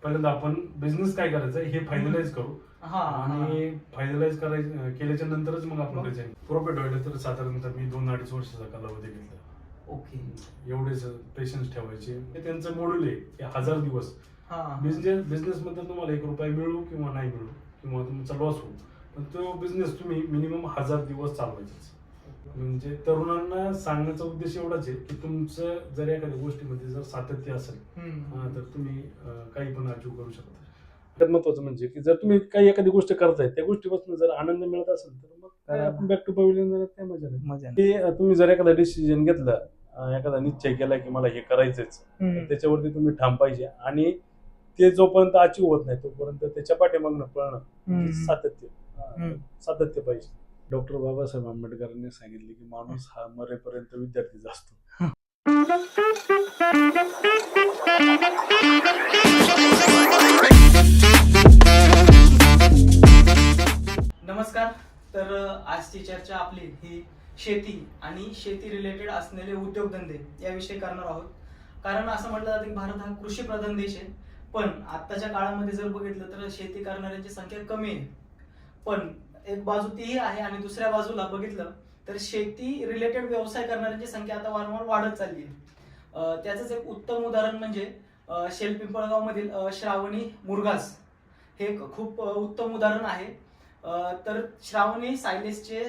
पहिल्यांदा आपण बिझनेस काय करायचं हे फायनलाइज करू आणि फायनलाइज केल्याच्या नंतरच मग आपण डिझाईन प्रॉफिट व्हायला तर साधारणतः मी 2-2.5 वर्षाचा कालावधी घेतला. ओके. एवढेच पेशन्स ठेवायचे. त्यांचं मॉड्यूल आहे की 1000 दिवस बिझनेस मध्ये तुम्हाला 1 रुपया मिळू किंवा नाही मिळू किंवा तुमचा लॉस होऊ, पण तो बिझनेस तुम्ही मिनिमम 1000 दिवस चालवायचा. म्हणजे तरुणांना सांगण्याचा उद्देश एवढाच आहे की तुमचं जर एखाद्या गोष्टीमध्ये जर सातत्य असेल तर तुम्ही काही पण अचीव करू शकता. तर महत्वाचं म्हणजे की जर तुम्ही काही एखादी गोष्ट करताय त्या गोष्टीपासून जर आनंद मिळत असेल तर मग आपण बॅक टू पवेलियन जाण्यात काय मजा नाही. की तुम्ही जर एखादा डिसिजन घेतला, एखादा निश्चय केला की मला हे करायचंच, त्याच्यावरती तुम्ही ठाम पाहिजे आणि ते जोपर्यंत अचीव होत नाही तोपर्यंत त्याच्या पाठीमागणं पळणं सातत्य पाहिजे. डॉक्टर बाबासाहेब आंबेडकरांनी सांगितले की माणूस हा मरेपर्यंत विद्यार्थीच असतो. नमस्कार. तर आजची चर्चा आपली ही शेती आणि शेती रिलेटेड असलेले उद्योगधंदे याविषयी करणार आहोत. कारण असं म्हटलं जातं की भारत हा कृषी प्रधान देश आहे, पण आत्ताच्या काळामध्ये जर बघितलं तर शेती करणाऱ्यांची संख्या कमी आहे. पण एक बाजू तीही आहे आणि दुसऱ्या बाजूला बघितलं तर शेती रिलेटेड व्यवसाय करणाऱ्यांची संख्या आता वारंवार वाढत चालली आहे. त्याचंच एक उत्तम उदाहरण म्हणजे शेलपिंपळगाव मधील श्रावणी मुरघास हे एक खूप उत्तम उदाहरण आहे. तर श्रावणी सायलेसचे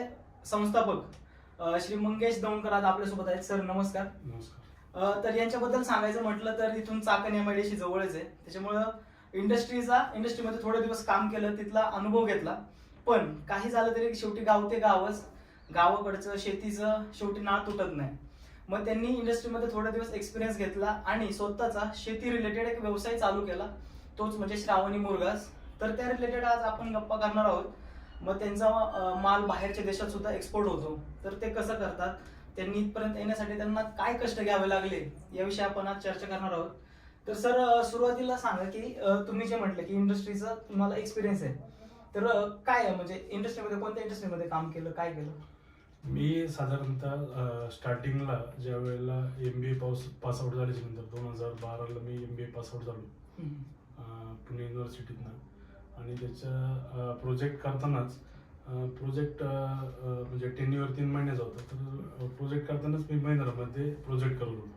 संस्थापक श्री मंगेश दौंडकर आज आपल्यासोबत आहेत. सर नमस्कार. नमस्कार. तर यांच्याबद्दल सांगायचं म्हटलं तर इथून चाकण एमआयडीसी जवळच आहे, त्याच्यामुळं इंडस्ट्रीमध्ये थोडे दिवस काम केलं, तिथला अनुभव घेतला. पण काही झालं तरी शेवटी गाव ते गावच, गावाकडचं शेतीचं शेवटी नाळ तुटत नाही. मग त्यांनी इंडस्ट्रीमध्ये थोडे दिवस एक्सपिरियन्स घेतला आणि स्वतःचा शेती रिलेटेड एक व्यवसाय चालू केला, तोच म्हणजे श्रावणी मुरघास. तर त्या रिलेटेड आज आपण गप्पा करणार आहोत. मग त्यांचा माल बाहेरच्या देशात सुद्धा एक्सपोर्ट होतो, तर ते कसं करतात, त्यांनी इथपर्यंत येण्यासाठी त्यांना काय कष्ट घ्यावे लागले याविषयी आपण आज चर्चा करणार आहोत. तर सर सुरुवातीला सांगा की तुम्ही जे म्हटलं की इंडस्ट्रीचा तुम्हाला एक्सपिरियन्स आहे, तर काय आहे म्हणजे इंडस्ट्रीमध्ये कोणत्या इंडस्ट्रीमध्ये काम केलं, काय केलं? मी साधारणतः स्टार्टिंगला ज्या वेळेला MBA पासआउट झाल्याच्या नंतर 2012ला मी MBA पासआउट झालो पुणे युनिव्हर्सिटीतनं. आणि त्याच्या प्रोजेक्ट करतानाच प्रोजेक्ट म्हणजे टेन्युअर 3 महिन्याचा होता, तर प्रोजेक्ट करतानाच मी महिन्यामध्ये प्रोजेक्ट करत होतो.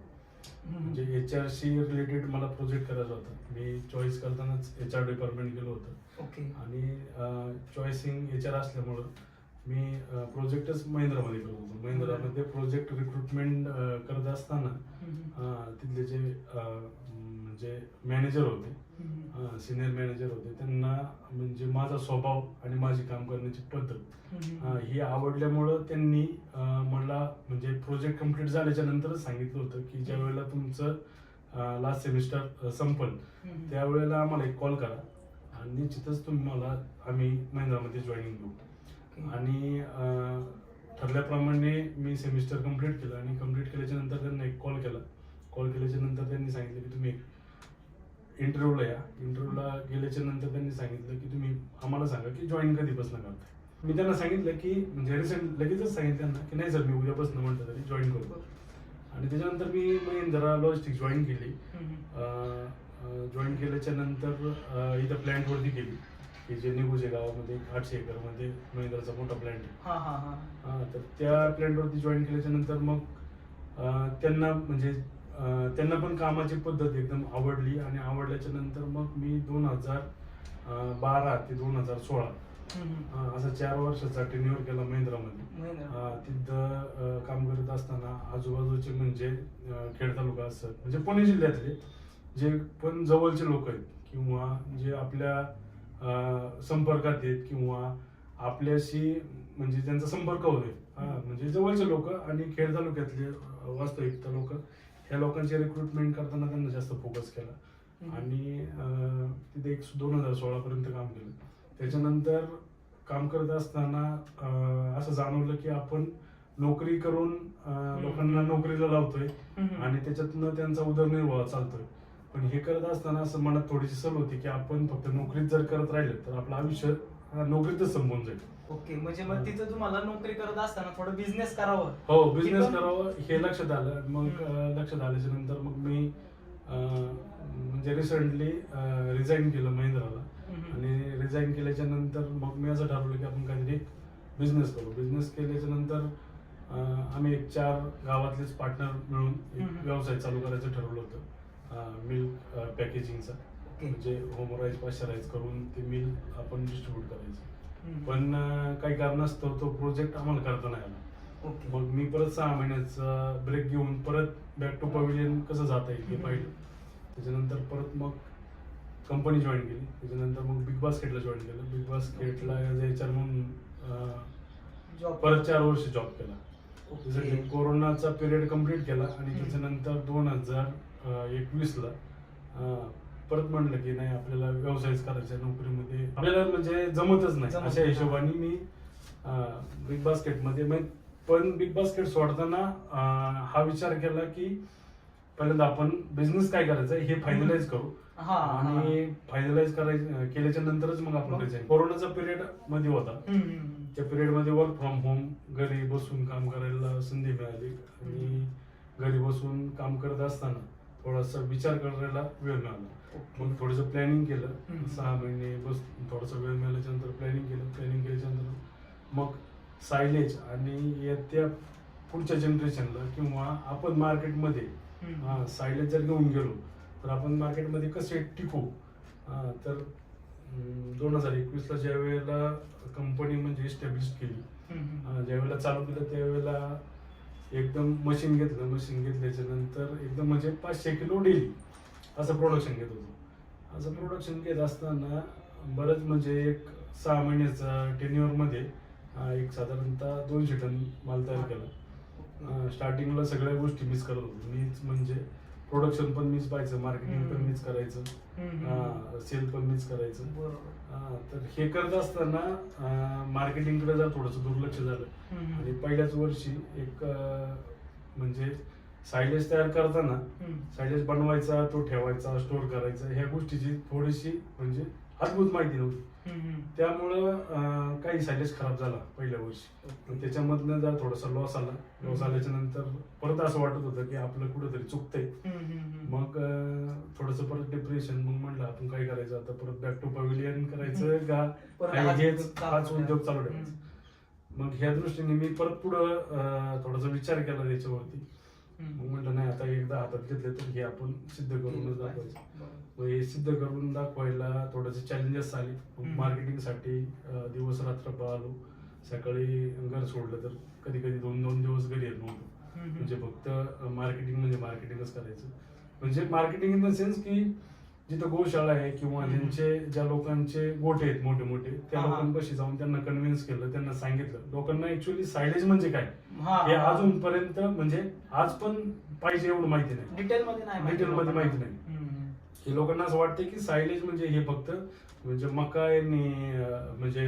म्हणजे HRशी रिलेटेड मला प्रोजेक्ट करायचा होता. मी चॉईस करतानाच HR डिपार्टमेंट गेलो होतं. ओके. आणि चॉईसिंग HR असल्यामुळं मी प्रोजेक्टच महिंद्रामध्ये करत होतो. महिंद्रामध्ये प्रोजेक्ट रिक्रुटमेंट करत असताना तिथले जे म्हणजे मॅनेजर होते, सिनियर मॅनेजर होते, त्यांना म्हणजे माझा स्वभाव आणि माझी काम करण्याची पद्धत ही आवडल्यामुळं त्यांनी मला म्हणजे प्रोजेक्ट कम्प्लीट झाल्याच्या नंतरच सांगितलं होतं की ज्या वेळेला तुमचं लास्ट सेमिस्टर संपल त्यावेळेला आम्हाला एक कॉल करा आणि निश्चितच तुम्हाला आम्ही महिंद्रामध्ये जॉईनिंग देऊ. आणि ठरल्याप्रमाणे मी सेमिस्टर कम्प्लीट केलं आणि कम्प्लीट केल्याच्या नंतर त्यांना एक कॉल केल्याच्या नंतर त्यांनी सांगितलं की तुम्ही इंटरव्ह्यूला या. इंटरव्ह्यूला गेल्याच्या नंतर त्यांनी सांगितलं की तुम्ही आम्हाला सांगा की जॉईन कधीपासून करताय. मी त्यांना सांगितलं की म्हणजे रिसेंट लगेचच सांगितलं त्यांना की नाही सर मी उद्यापासून म्हटलं तरी जॉईन करतो. आणि त्याच्यानंतर मी महिंद्रा लॉजिस्टिक्स जॉईन केली. जॉईन केल्याच्या नंतर इथं प्लॅन्टवरती गेली की जे निगुजे गावामध्ये 800 एकरमध्ये महिंद्राचा मोठा प्लॅन्ट आहे. तर त्या प्लॅन्टवरती जॉईन केल्याच्या नंतर मग त्यांना म्हणजे त्यांना पण कामाची पद्धत एकदम आवडली आणि आवडल्याच्या नंतर मग मी 2012 ते 2016 असा 4 वर्षाचा टेन्युअर केला महिंद्रामध्ये. तिथं काम करत असताना आजूबाजूचे म्हणजे खेड तालुका असतात म्हणजे पुणे जिल्ह्यातले जे पण जवळचे लोक आहेत किंवा जे आपल्या संपर्कात आहेत किंवा आपल्याशी म्हणजे त्यांचा संपर्क होतोय म्हणजे जवळचे लोक आणि खेड तालुक्यातले वास्तविक लोक, ह्या लोकांचे रिक्रुटमेंट करताना त्यांना जास्त फोकस केला आणि तिथे 2016 पर्यंत काम केलं. त्याच्यानंतर काम करत असताना असं जाणवलं की आपण नोकरी करून लोकांना नोकरीला लावतोय आणि त्याच्यातनं त्यांचा उदरनिर्वाह चालतोय. पण हे करत असताना असं मनात थोडीशी सल होती की आपण फक्त नोकरीत जर करत राहिलं तर आपलं आयुष्य नोकरीतच संपून जाईल. ओके. म्हणजे मग तिथं तुम्हाला नोकरी करत असताना थोडं बिझनेस करावं. हो, बिझनेस करावं हे लक्षात आलं. मग लक्षात आल्याच्या नंतर मग मी म्हणजे रिसेंटली रिझाईन केलं महिंद्राला. आणि रिझाईन केल्याच्या नंतर मग मी असं ठरवलं की आपण काहीतरी बिझनेस करू. बिझनेस केल्याच्या नंतर आम्ही एक 4 गावातलेच पार्टनर मिळून एक व्यवसाय चालू करायचं ठरवलं होतं, मिल्क पॅकेजिंगचा. म्हणजे होमराईज पाश्चराईज करून ते मिल्क आपण डिस्ट्रीब्यूट करायचं. पण काही कारणास्तव तो प्रोजेक्ट आम्हाला करता नाही आला. मग मी परत 6 महिन्याचा ब्रेक घेऊन परत बॅक टू पवेलियन कसं जाता येईल हे पाहिलं. त्याच्यानंतर परत मग कंपनी जॉईन केली. त्याच्यानंतर मग बिग बास्केटला जॉईन केलं. बिग बास्केटला ॲज HR म्हणून परत 4 वर्ष जॉब केला. त्याच्यासाठी कोरोनाचा पिरियड कम्प्लीट केला. आणि त्याच्यानंतर 2021ला परत म्हणलं की नाही, आपल्याला व्यवसायच करायचा, नोकरीमध्ये आपल्याला म्हणजे जमतच नाही. अशा हिशोबाने मी बिग बास्केटमध्ये पण बिग बास्केट सोडताना हा विचार केला की पहिल्यांदा आपण बिझनेस काय करायचा हे फायनलाइज करू. आणि फायनलाइज केल्याच्या नंतरच मग आपण करायचं. कोरोनाचा पिरियड मध्ये होता. त्या पिरियड मध्ये वर्क फ्रॉम होम, घरी बसून काम करायला संधी मिळाली. आणि घरी बसून काम करत असताना थोडासा विचार करायला वेळ मिळाला. मग थोडंसं प्लॅनिंग केलं. 6 महिने बस थोडासा वेळ मिळाल्याच्या नंतर प्लॅनिंग केल्याच्या नंतर मग सायलेज आणि येत्या पुढच्या जनरेशनला किंवा आपण मार्केटमध्ये सायलेज जर घेऊन गेलो तर आपण मार्केटमध्ये कसे टिकू. तर 2021ला ज्या वेळेला कंपनी म्हणजे एस्टॅब्लिश केली, ज्या वेळेला चालू केलं त्यावेळेला एकदम मशीन घेतल्याच्या नंतर एकदम म्हणजे 500 किलो डेली असं प्रोडक्शन घेत होतो. असं प्रोडक्शन घेत असताना बरंच म्हणजे एक 6 महिन्याचा टेन्युअरमध्ये एक साधारणतः 200 टन माल तयार केला. स्टार्टिंगला सगळ्या गोष्टी मिस करत होतो. मीच म्हणजे प्रोडक्शन पण मीच पाहायचं, मार्केटिंग पण मीच करायचं, सेल पण मीच करायचं. तर हे करत असताना मार्केटिंगकडे जर थोडंसं दुर्लक्ष झालं. आणि पहिल्याच वर्षी एक म्हणजे सायलेज तयार करताना सायलेज बनवायचा, तो ठेवायचा, स्टोर करायचा, ह्या गोष्टीची थोडीशी म्हणजे अद्भुत माहिती नव्हती. त्यामुळं काही सायलेज खराब झाला पहिल्या वर्षी. त्याच्यामधनं जर थोडासा लॉस आला. लॉस आल्याच्या नंतर परत असं वाटत होतं की आपलं कुठंतरी चुकतंय. मग थोडंसं परत डिप्रेशन. मग म्हटलं आपण काय करायचं आता, परत बॅक टू पवेलियन करायचं का हाच उद्योग चालू ठेवायचा. मग ह्या दृष्टीने मी परत पुढं थोडासा विचार केला त्याच्यावरती. मग म्हटलं नाही, आता एकदा हातात घेतले तर हे आपण सिद्ध करूनच दाखवायचं. मग हे सिद्ध करून दाखवायला थोडेसे चॅलेंजेस आले. मार्केटिंगसाठी दिवस रात्र पाहिलो. सकाळी घर सोडलं तर कधी 2-2 दिवस घरी येत नव्हतो. म्हणजे फक्त मार्केटिंग म्हणजे मार्केटिंगच करायचं. म्हणजे मार्केटिंग इन द सेन्स की जिथं गोशाळा आहे किंवा ज्या लोकांचे गोठे आहेत मोठे मोठे, त्या लोकांपाशी जाऊन त्यांना कन्व्हिन्स केलं, त्यांना सांगितलं. लोकांना ऍक्च्युअली सायलेज म्हणजे काय हे अजूनपर्यंत म्हणजे आज पण पाहिजे एवढं माहिती नाही, डिटेलमध्ये माहिती नाही. हे लोकांना असं वाटतं की सायलेज म्हणजे हे फक्त म्हणजे मका म्हणजे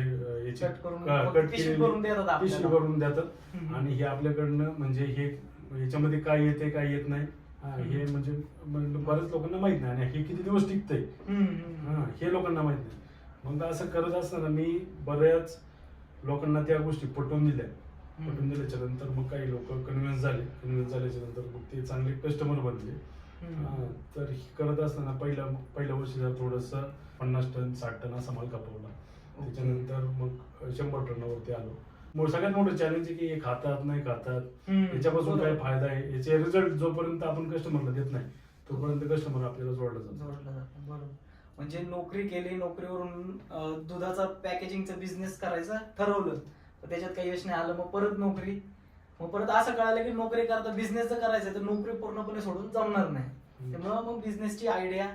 पिशवी भरून देतात आणि हे आपल्याकडनं म्हणजे हे याच्यामध्ये काय येते काय येत नाही हे म्हणजे बऱ्याच लोकांना माहित नाही. आणि हे किती दिवस टिकतंय हे लोकांना माहित नाही. मग असं करत असताना मी बऱ्याच लोकांना त्या गोष्टी पटवून दिल्याच्या नंतर मग काही लोक कन्व्हिन्स झाल्याच्या नंतर मग ते चांगले कस्टमर बनले. तर करत असताना पहिल्या वर्षी जर थोडंसं 50 टन 60 टन असा माल कापवला. त्याच्यानंतर मग 100 टनावरती आलो. सगळ्यात मोठं चॅलेंज आहे की हे खातात नाही खातात, याच्यापासून काय फायदा आहे, याचे रिझल्ट जोपर्यंत आपण कस्टमरला देत नाही तोपर्यंत कस्टमर आपल्याला जोडला जातो. बरोबर. म्हणजे नोकरी केली, नोकरीवरून दुधाचा पॅकेजिंगचा बिझनेस करायचा ठरवलं, तर त्याच्यात काही यश नाही आलं. मग परत नोकरी. मग परत असं कळालं की नोकरी करता बिझनेस जर करायचं तर नोकरी पूर्णपणे सोडून जमणार नाही. त्यामुळे मग बिझनेसची आयडिया,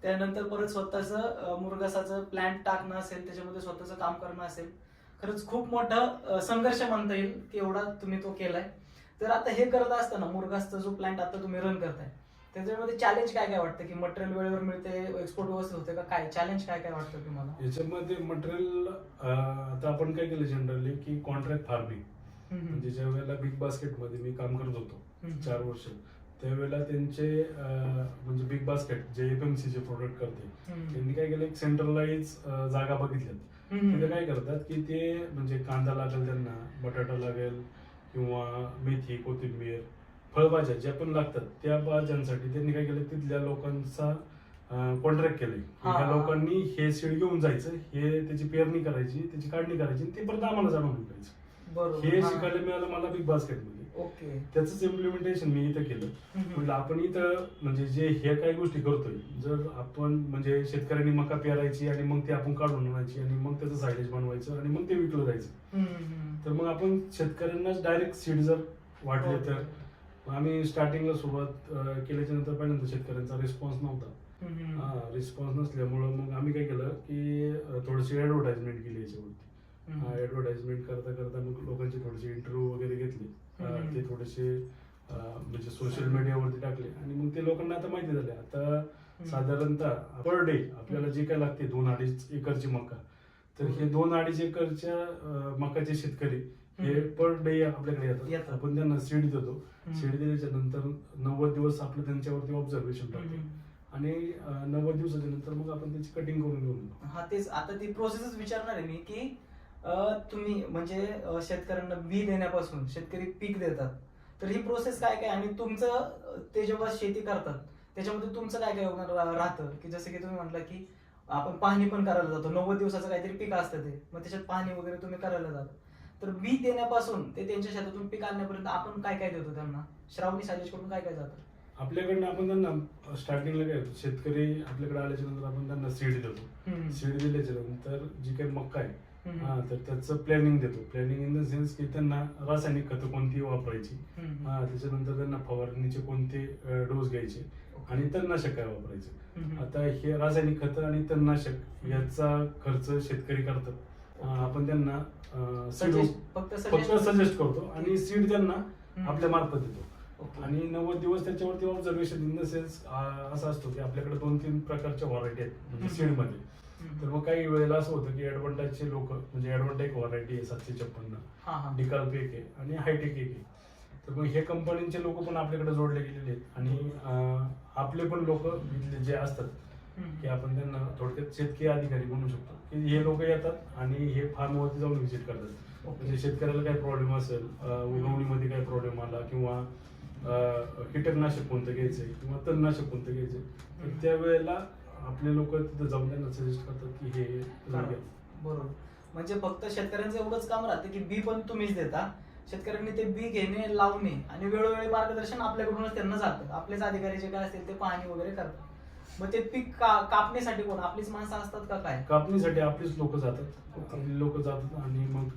त्यानंतर परत स्वतःचं मुरघासाचं प्लॅन्ट टाकणं असेल, त्याच्यामध्ये स्वतःचं काम करणं असेल. खरंच खूप मोठा संघर्ष म्हणता येईल की एवढा तुम्ही तो केलाय. तर आता हे करत असताना मुरघासचा जो प्लॅन्ट आता तुम्ही रन करताय त्याच्यामध्ये चॅलेंज काय वाटतं की मटेरियल वेळेवर मिळते, एक्सपोर्ट व्यवस्थित होते का, काय चॅलेंज काय वाटतं तुम्हाला याच्यामध्ये? मटेरियल आता आपण काय केलं जनरली की कॉन्ट्रॅक्ट फार्मिंग. म्हणजे ज्या वेळेला बिग बास्केट मध्ये मी काम करत होतो 4 वर्ष, त्यावेळेला त्यांचे म्हणजे बिग बास्केट जे FMC चे प्रोडक्ट करते त्यांनी काय केलं, एक सेंट्रलाइज जागा बघितल्यात. तिथे काय करतात की ते म्हणजे कांदा लागेल त्यांना, बटाटा लागेल किंवा मेथी, कोथिंबीर, फळभाज्या ज्या पण लागतात त्या भाज्यांसाठी त्यांनी काय केलं, तिथल्या लोकांचा कॉन्ट्रॅक्ट केलंय हा. ह्या लोकांनी हे सीड घेऊन जायचं, हे त्याची पेरणी करायची, त्याची काढणी करायची आणि ते परत आम्हाला जाणून विकायचं. बरोबर. हे हा. शिकायला मिळालं मला बिग बास्केटमध्ये. ओके. त्याच इम्प्लिमेंटेशन मी इथं केलं. म्हटलं आपण इथं म्हणजे जे हे काही गोष्टी करतोय, जर आपण म्हणजे शेतकऱ्यांनी मका पेरायची आणि मग ते आपण काढून आणायची आणि मग त्याचं सायलेज बनवायचं आणि मग ते विकलं जायचं, तर मग आपण शेतकऱ्यांनाच डायरेक्ट सीड जर वाटले तर आम्ही स्टार्टिंगला सुरुवात केल्याच्या नंतर पहिल्यांदा शेतकऱ्यांचा रिस्पॉन्स नव्हता. रिस्पॉन्स नसल्यामुळं मग आम्ही काय केलं की थोडीशी ऍडव्हर्टाइजमेंट केली याच्यावरती. ऍडव्हर्टाइजमेंट करता करता मग लोकांचे थोडेसे इंटरव्ह्यू वगैरे घेतले. ते थोडेसे म्हणजे सोशल मीडियावरती टाकले आणि मग ते लोकांना आता माहिती झाले. आता साधारणतः पर डे आपल्याला जे काय लागते 2-2.5 एकरची मका, तर हे 2-2.5 एकरच्या मकाचे शेतकरी हे पर डे आपल्याकडे येतात. आपण त्यांना सीड देतो. सीड दिल्याच्या नंतर 90 दिवस आपलं त्यांच्यावरती ऑब्झर्वेशन टाकतो आणि 90 दिवसाच्या नंतर मग आपण त्याची कटिंग करून घेऊन येतो. हा, तेच आता ती प्रोसेसच विचारणार आहे मी की तुम्ही म्हणजे शेतकऱ्यांना बी देण्यापासून शेतकरी पीक देतात, तर ही प्रोसेस काय काय आणि तुमचं ते जेव्हा शेती करतात त्याच्यामध्ये तुमचं काय काय राहतं, की जसं की तुम्ही म्हटलं की आपण पाहणी पण करायला जातो, 90 दिवसाचं काहीतरी पीक असतं ते, मग त्याच्यात पाहणी वगैरे तुम्ही करायला जाता. तर बी देण्यापासून ते त्यांच्या शेतातून पीक आणण्यापर्यंत आपण काय काय देतो त्यांना, श्रावणी सायलेज कडून काय काय जातं? आपल्याकडनं आपण त्यांना स्टार्टिंगला काय शेतकरी आपल्याकडे आल्याच्या नंतर आपण त्यांना सीड देतो. सीड दिल्याच्या नंतर जी काही मक्का आहे तर त्याचं प्लॅनिंग देतो. प्लॅनिंग इन द सेन्स की त्यांना रासायनिक खतं कोणती वापरायची, त्याच्यानंतर त्यांना फवारणीचे कोणते डोस घ्यायचे आणि तणनाशक काय वापरायचे. आता हे रासायनिक खतं आणि तणनाशक याचा खर्च शेतकरी करतात. आपण त्यांना फक्त सजेस्ट करतो आणि सीड त्यांना आपल्या मार्फत देतो. आणि 90 दिवस त्याच्यावरती ऑब्झर्वेशन इन द सेन्स असा असतो की आपल्याकडे 2-3 प्रकारच्या व्हरायटी आहेत म्हणजे सीडमध्ये. तर मग काही वेळेला असं होतं की ऍडव्हान्टेजचे लोक म्हणजे ऍडव्हान्टेज व्हरायटी आहे 756, डिकाल पेक आहे आणि हायटेक एक आहे. तर मग हे कंपनीचे लोक पण आपल्याकडे जोडले गेलेले आहेत आणि आपले पण लोक इथले जे असतात की आपण त्यांना थोडक्यात शेतकरी अधिकारी म्हणू शकतो की हे लोक येतात आणि हे फार्मवरती जाऊन व्हिजिट करतात. म्हणजे शेतकऱ्याला काय प्रॉब्लेम असेल, उगवणीमध्ये काय प्रॉब्लेम आला किंवा कीटकनाशक कोणतं घ्यायचंय किंवा तणनाशक कोणतं घ्यायचंय, तर त्यावेळेला आपले लोक तिथे जाऊन त्यांना सजेस्ट करतात की हे बरोबर. म्हणजे फक्त शेतकऱ्यांचं एवढंच काम राहतं की बी पण तुम्हीच देता, शेतकऱ्यांनी ते बी घेणे, लावणे आणि वेळोवेळी मार्गदर्शन आपल्याकडूनच त्यांना जातं. आपलेच अधिकारी जे काय असतील ते पाहणी वगैरे करतात. मग ते पीक कापणीसाठी कोण आपलीच माणसं असतात का काय? कापणीसाठी आपलीच लोक जातात. आपली लोक जातात आणि मग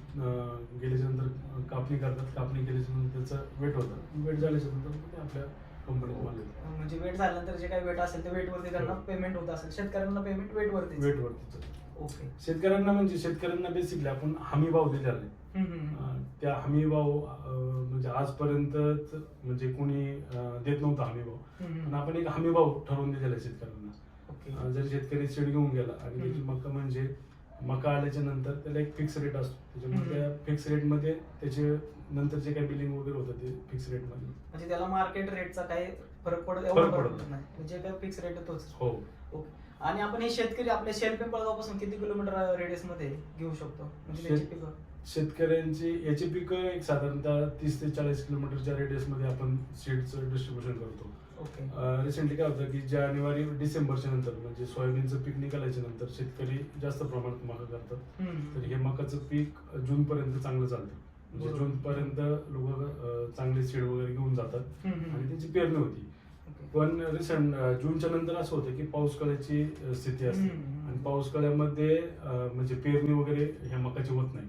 गेल्याच्या नंतर कापणी करतात. कापणी केल्याच्या नंतर त्याचं वेट होतं. वेट झाल्याच्या नंतर ते आपल्या कंपनीत माल येतो. म्हणजे वेट झाल्यानंतर जे काही वेट असेल ते वेट वरती त्यांना पेमेंट होत असेल, शेतकऱ्यांना पेमेंट वेट वरती. ओके. शेतकऱ्यांना म्हणजे शेतकऱ्यांना बेसिकली आपण हमी भाव दिलेला आहे. त्या हमी भाव म्हणजे आजपर्यंत म्हणजे कोणी देत नव्हता हमी भाव, पण आपण एक हमी भाव ठरवून दिलेला आहे शेतकऱ्यांना. जर शेतकरी सीड घेऊन गेला आणि त्याची मका म्हणजे मका आल्याच्या नंतर त्याला एक फिक्स रेट असतो. त्याच्यामुळे त्या फिक्स रेटमध्ये त्याचे नंतर जे काही बिलिंग वगैरे होतं ते फिक्स रेटमध्ये, म्हणजे त्याला मार्केट रेटचा काही फरक पडत नाही, म्हणजे काय फिक्स रेट तोच. हो. ओके. आणि आपण हे शेतकरी आपल्या शेलपिंपळगावपासून किती किलोमीटर रेडियस मध्ये घेऊ शकतो म्हणजे त्याची पिकं? शेतकऱ्यांची याची पिकं एक साधारणतः 30 ते 40 किलोमीटरच्या रेडियस मध्ये आपण सीडचं डिस्ट्रीब्युशन करतो. रिसेंटली काय होतं की जानेवारी डिसेंबरच्या नंतर म्हणजे सोयाबीनचं पीक निघाल्याच्या नंतर शेतकरी जास्त प्रमाणात मका करतात. तर हे मकाचं पीक जून पर्यंत चांगलं चालतं. म्हणजे जून पर्यंत लोक चांगले सीड वगैरे घेऊन जातात आणि त्याची पेरणी होती. पण रिसेंट जूनच्या नंतर असं होतं की पाऊस काळाची स्थिती असते आणि पाऊस काळामध्ये म्हणजे पेरणी वगैरे ह्या मकाची होत नाही.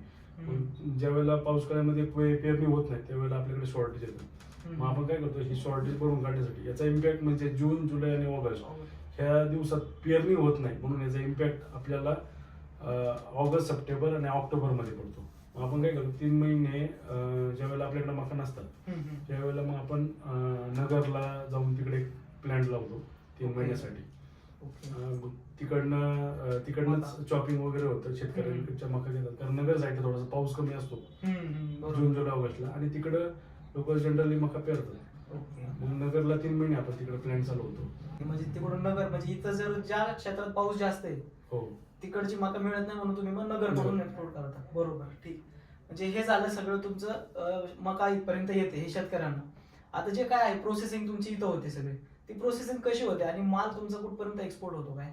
ज्या वेळेला पाऊस काळामध्ये पेरणी होत नाही त्यावेळेला आपल्याकडे शॉर्टेज येतं. मग आपण काय करतो, ही शॉर्टेज भरून काढण्यासाठी याचा इम्पॅक्ट म्हणजे जून, जुलै आणि ऑगस्ट ह्या दिवसात पेरणी होत नाही म्हणून याचा इम्पॅक्ट आपल्याला ऑगस्ट, सप्टेंबर आणि ऑक्टोबर मध्ये पडतो. मग आपण काय करतो, 3 महिने ज्या वेळेला आपल्याकडे मका नसतात त्यावेळेला मग आपण नगरला जाऊन तिकडे प्लॅन्ट लावतो 3 महिन्यासाठी. तिकडनंच चॉपिंग वगैरे होतं, शेतकऱ्यांकडच्या मका घेतात कारण नगर साईडला थोडासा पाऊस कमी असतो जून, जुलै, ऑगस्टला आणि तिकडं लोक जनरली मका पेरतात. मग नगरला 3 महिने आपण तिकडे प्लॅन्ट चालवतो. म्हणजे तिकडून नगर म्हणजे इथं जर ज्या क्षेत्रात पाऊस जास्त आहे हो तिकडची मका मिळत नाही म्हणून तुम्ही मग नगर कडून एक्सपोर्ट करता. बरोबर, ठीक. म्हणजे हे झालं सगळं तुमचं मका इथपर्यंत येते हे शेतकऱ्यांना. आता जे काय आहे प्रोसेसिंग तुमची इथं होते सगळे ती प्रोसेसिंग कशी होते आणि माल तुमचा कुठपर्यंत एक्सपोर्ट होतो काय?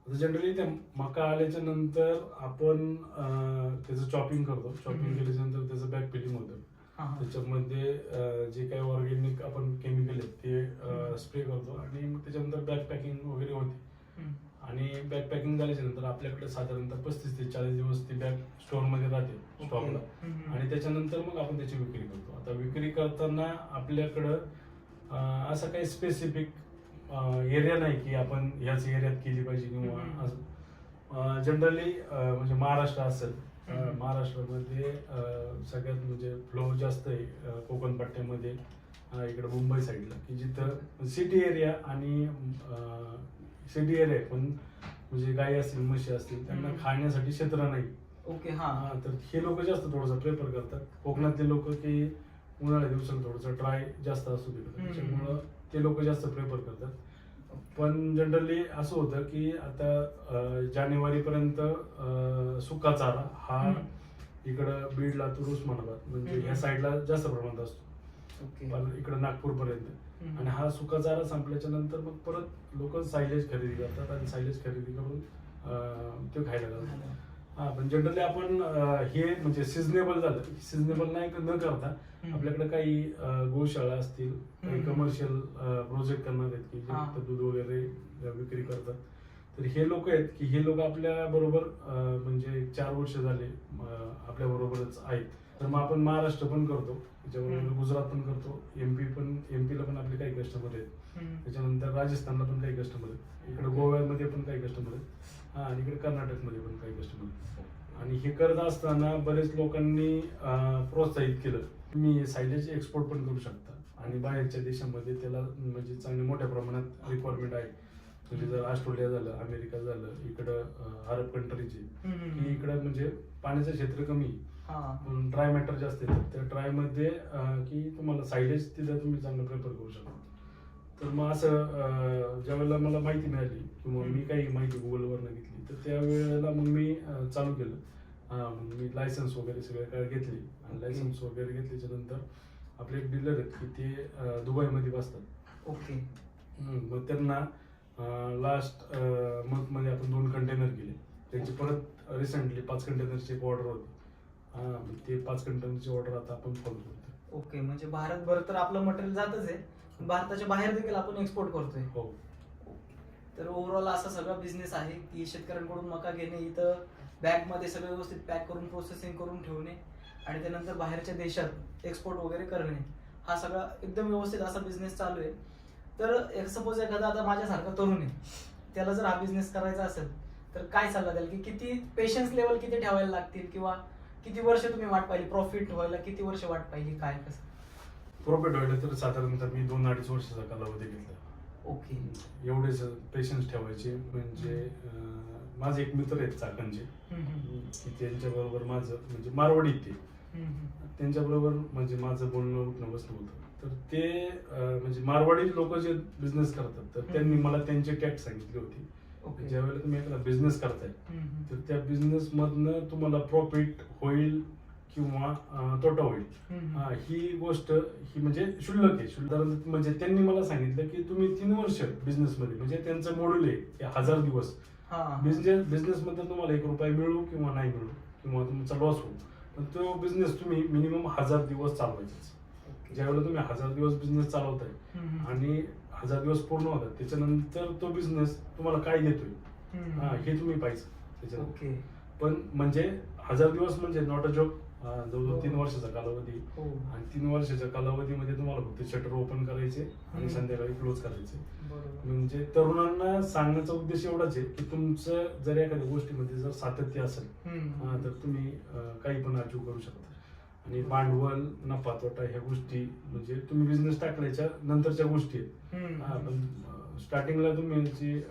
जनरली ते मका आल्याच्या नंतर आपण त्याचं चॉपिंग करतो. चॉपिंग केल्याच्या नंतर त्याचं बॅग फिलिंग होतं. त्याच्यामध्ये जे काही ऑर्गॅनिक आपण केमिकल आहेत ते स्प्रे करतो आणि मग त्याच्यानंतर बॅग पॅकिंग वगैरे होते. आणि बॅग पॅकिंग झाल्याच्या नंतर आपल्याकडे साधारणतः 35 ते 40 दिवस ती बॅग स्टोअर मध्ये राहते स्टॉकला. आणि त्याच्यानंतर मग आपण त्याची विक्री करतो. आता विक्री करताना आपल्याकडं असं काही स्पेसिफिक एरिया नाही की आपण ह्याच एरियात केली पाहिजे किंवा असं. जनरली म्हणजे महाराष्ट्र असेल, महाराष्ट्रामध्ये सगळ्यात म्हणजे फ्लो जास्त आहे कोकण पट्ट्यामध्ये, इकडे मुंबई साईडला, की जिथं सिटी एरिया आणि सिटी एरिया पण म्हणजे गाई असतील म्हशी असतील त्यांना खाण्यासाठी क्षेत्र नाही. ओके. हा. तर हे लोक जास्त थोडंसं प्रेफर करतात. कोकणातले लोक की उन्हाळ्या दिवसात थोडंसं ड्राय जास्त असू तिकडे, त्याच्यामुळं ते लोक जास्त प्रेफर करतात. पण जनरली असं होतं की आता जानेवारीपर्यंत सुका चारा हा इकडं बीड, लातूर, उस्मानाबाद म्हणजे ह्या साईडला जास्त प्रमाणात असतो. इकडं नागपूर पर्यंत. आणि हा सुका चारा संपल्याच्या नंतर मग परत लोक सायलेज खरेदी करतात आणि सायलेज खरेदी करून ते खायला लागतात. हा, पण जनरली आपण हे म्हणजे सिजनेबल झालं, सिजनेबल नाही न करता आपल्याकडे काही गोशाळा असतील, काही कमर्शियल प्रोजेक्ट करणार आहेत की जे दूध वगैरे विक्री करतात. तर हे लोक आहेत की हे लोक आपल्या बरोबर म्हणजे 4 वर्ष झाले आपल्या बरोबरच आहेत. तर मग आपण महाराष्ट्र पण करतो, त्याच्याबरोबर गुजरात पण करतो, एमपीला पण आपले काही कस्टमर आहेत, त्याच्यानंतर राजस्थानला पण काही कस्टमर आहेत, इकडे गोव्यामध्ये पण काही कस्टमर आहेत, आणि इकडे कर्नाटकमध्ये पण काही कस्टमर आहेत. आणि हे करत असताना बरेच लोकांनी प्रोत्साहित केलं, तुम्ही सायलेज एक्सपोर्ट पण करू शकता आणि बाहेरच्या देशामध्ये त्याला म्हणजे चांगल्या मोठ्या प्रमाणात रिक्वायरमेंट आहे. म्हणजे जर ऑस्ट्रेलिया झालं, अमेरिका झालं, इकडं अरब कंट्रीचे, की इकडं म्हणजे पाण्याचं क्षेत्र कमी पण ड्राय मॅटर जास्त येतात. त्या ड्राय मध्ये की तुम्हाला सायलेज तिथं तुम्ही चांगलं प्रेफर करू शकता. तर मग असं ज्यावेळेला मला माहिती मिळाली किंवा मी काही माहिती गुगलवरनं घेतली तर त्यावेळेला मग मी चालू केलं. मग मी लायसन्स वगैरे सगळे काय घेतली आणि लायसन्स वगैरे घेतल्याच्या नंतर आपले एक डीलर आहेत की ते दुबईमध्ये बसतात. ओके. मग त्यांना लास्ट मंथमध्ये आपण 2 कंटेनर केले. त्यांची परत रिसेंटली 5 कंटेनरची एक ऑर्डर होती. ते 5 कंटेनरची ऑर्डर आता आपण फॉलो करतो. ओके. म्हणजे भारतभर तर आपलं मटेरियल जातच आहे, भारताच्या बाहेर देखील आपण एक्सपोर्ट करतोय. हो. तर ओव्हरऑल असा सगळा बिझनेस आहे की शेतकऱ्यांकडून मका घेणे, इथं बॅग मध्ये सगळं व्यवस्थित पॅक करून प्रोसेसिंग करून ठेवणे आणि त्यानंतर बाहेरच्या देशात एक्सपोर्ट वगैरे करणे, हा सगळा एकदम व्यवस्थित असा बिझनेस चालू आहे. तर सपोज एखादा आता माझ्यासारखा तरुण आहे, त्याला जर हा बिझनेस करायचा असेल तर काय सल्ला द्याल की किती पेशन्स लेवल किती ठेवायला लागतील किंवा किती वर्ष तुम्ही वाट पाहिली, प्रॉफिट व्हायला किती वर्ष वाट पाहिली, काय कसं? प्रॉफिट व्हायला तर साधारणतः मी 2-2.5 वर्षाचा कालावधी घेतला. ओके. एवढेच पेशन्स ठेवायचे. म्हणजे माझे एक मित्र आहेत चाकणचे, की त्यांच्या बरोबर माझं म्हणजे मारवाडी ते, त्यांच्या बरोबर म्हणजे माझं बोलणं उठणं बसणं होतं. तर ते म्हणजे मारवाडी लोक जे बिझनेस करतात तर त्यांनी मला त्यांची टॅक्स सांगितली होती. ज्यावेळेला तुम्ही एखादा बिझनेस करताय तर त्या बिझनेस मधनं तुम्हाला प्रॉफिट होईल किंवा तोटा होईल, ही गोष्ट ही म्हणजे शुल्लक आहे. शुल्लक म्हणजे त्यांनी मला सांगितलं की तुम्ही 3 वर्ष बिझनेस मध्ये, म्हणजे त्यांचं मॉड्यूल आहे की 1000 दिवस बिझनेस मध्ये तुम्हाला 1 रुपया मिळू किंवा नाही मिळू किंवा तुमचा लॉस होऊ, पण तो बिझनेस तुम्ही मिनिमम 1000 दिवस चालवायचा. ज्यावेळेला तुम्ही 1000 दिवस बिझनेस चालवताय आणि 1000 दिवस पूर्ण होतात, त्याच्यानंतर तो बिझनेस तुम्हाला काय देतोय हे तुम्ही पाहिजे त्याच्यात. पण म्हणजे 1000 दिवस म्हणजे नॉट अ जोक, जवळजवळ 3 वर्षाचा कालावधी. आणि 3 वर्षाच्या कालावधीमध्ये तुम्हाला फक्त शटर ओपन करायचे आणि संध्याकाळी क्लोज करायचे. म्हणजे तरुणांना सांगण्याचा उद्देश एवढाच आहे की तुमचं जर एखाद्या गोष्टीमध्ये जर सातत्य असेल तर तुम्ही काही पण अचीव करू शकता. आणि भांडवल, नफा तोटा ह्या गोष्टी म्हणजे तुम्ही बिझनेस टाकल्याच्या नंतरच्या गोष्टी आहेत. पण स्टार्टिंगला तुम्ही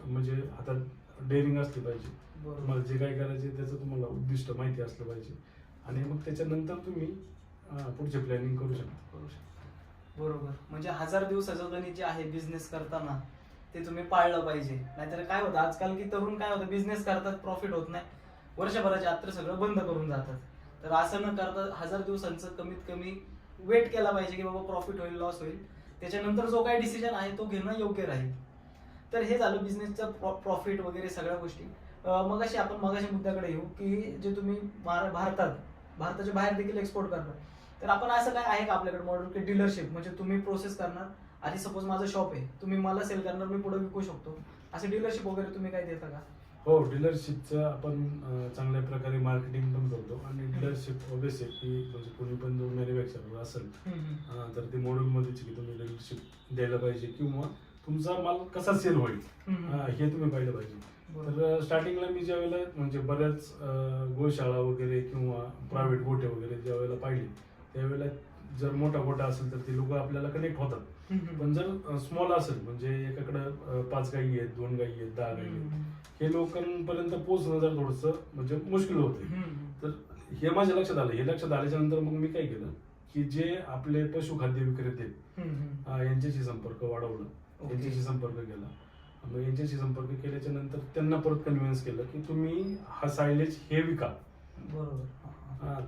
म्हणजे हातात डेअरिंग असली पाहिजे. तुम्हाला जे काही करायचे त्याचं तुम्हाला उद्दिष्ट माहिती असलं पाहिजे आणि मग त्याच्यानंतर तुम्ही पुढचे प्लॅनिंग करू शकता. बरोबर. म्हणजे 1000 दिवसाचं गणित जे आहे बिझनेस करताना ते तुम्ही पाळलं पाहिजे. नाहीतर काय होतं आजकाल की तरुण काय होतं, बिझनेस करतात, प्रॉफिट होत नाही, वर्षभराच्या आत तर सगळं बंद करून जातात. तर असं न करता 1000 दिवसांचं कमीत कमी वेट केला पाहिजे की बाबा प्रॉफिट होईल, लॉस होईल, त्याच्यानंतर जो काही डिसिजन आहे तो घेणं योग्य राहील. तर हे झालं बिझनेसचं प्रॉफिट वगैरे सगळ्या गोष्टी. मगाशी आपण मगाशी मुद्द्याकडे येऊ की जे तुम्ही भारताच्या बाहेर देखील एक्सपोर्ट करणार, तर आपण असं काय आहे का आपल्याकडे मॉडेल की डीलरशिप, म्हणजे तुम्ही प्रोसेस करणार, आधी सपोज माझं शॉप आहे, तुम्ही मला सेल करणार, मी पुढे विकू शकतो, असं डीलरशिप वगैरे तुम्ही काय देता का? हो, डीलरशिपचं आपण चांगल्या प्रकारे मार्केटिंग पण करतो आणि डीलरशिप ऑब्वियस आहे की म्हणजे कोणी पण जो मॅन्युफॅक्चरर असेल तर ते मॉडेलमध्येच की तुम्ही डीलरशिप द्यायला पाहिजे किंवा तुमचा माल कसा सेल होईल हे तुम्ही पाहिलं पाहिजे. तर स्टार्टिंगला मी ज्या वेळेला म्हणजे बऱ्याच गोशाळा वगैरे किंवा प्रायव्हेट गोठे वगैरे ज्या वेळेला पाहिले त्यावेळेला जर मोठा गोठा असेल तर ते लोक आपल्याला कनेक्ट होतात. पण जर स्मॉल असेल म्हणजे एकाकडं 5 गायी आहेत, 2 गायी आहेत, 10 गायी आहेत, हे लोकांपर्यंत पोहोचणं जर थोडंसं म्हणजे मुश्किल होते. तर हे माझ्या लक्षात आलं. हे लक्षात आल्याच्या नंतर मग मी काय केलं की जे आपले पशुखाद्य विक्रेते यांच्याशी संपर्क वाढवला, यांच्याशी संपर्क केला. मग यांच्याशी संपर्क केल्याच्या नंतर त्यांना परत कन्व्हिन्स केलं की तुम्ही हा सायलेज हे विका. बरोबर.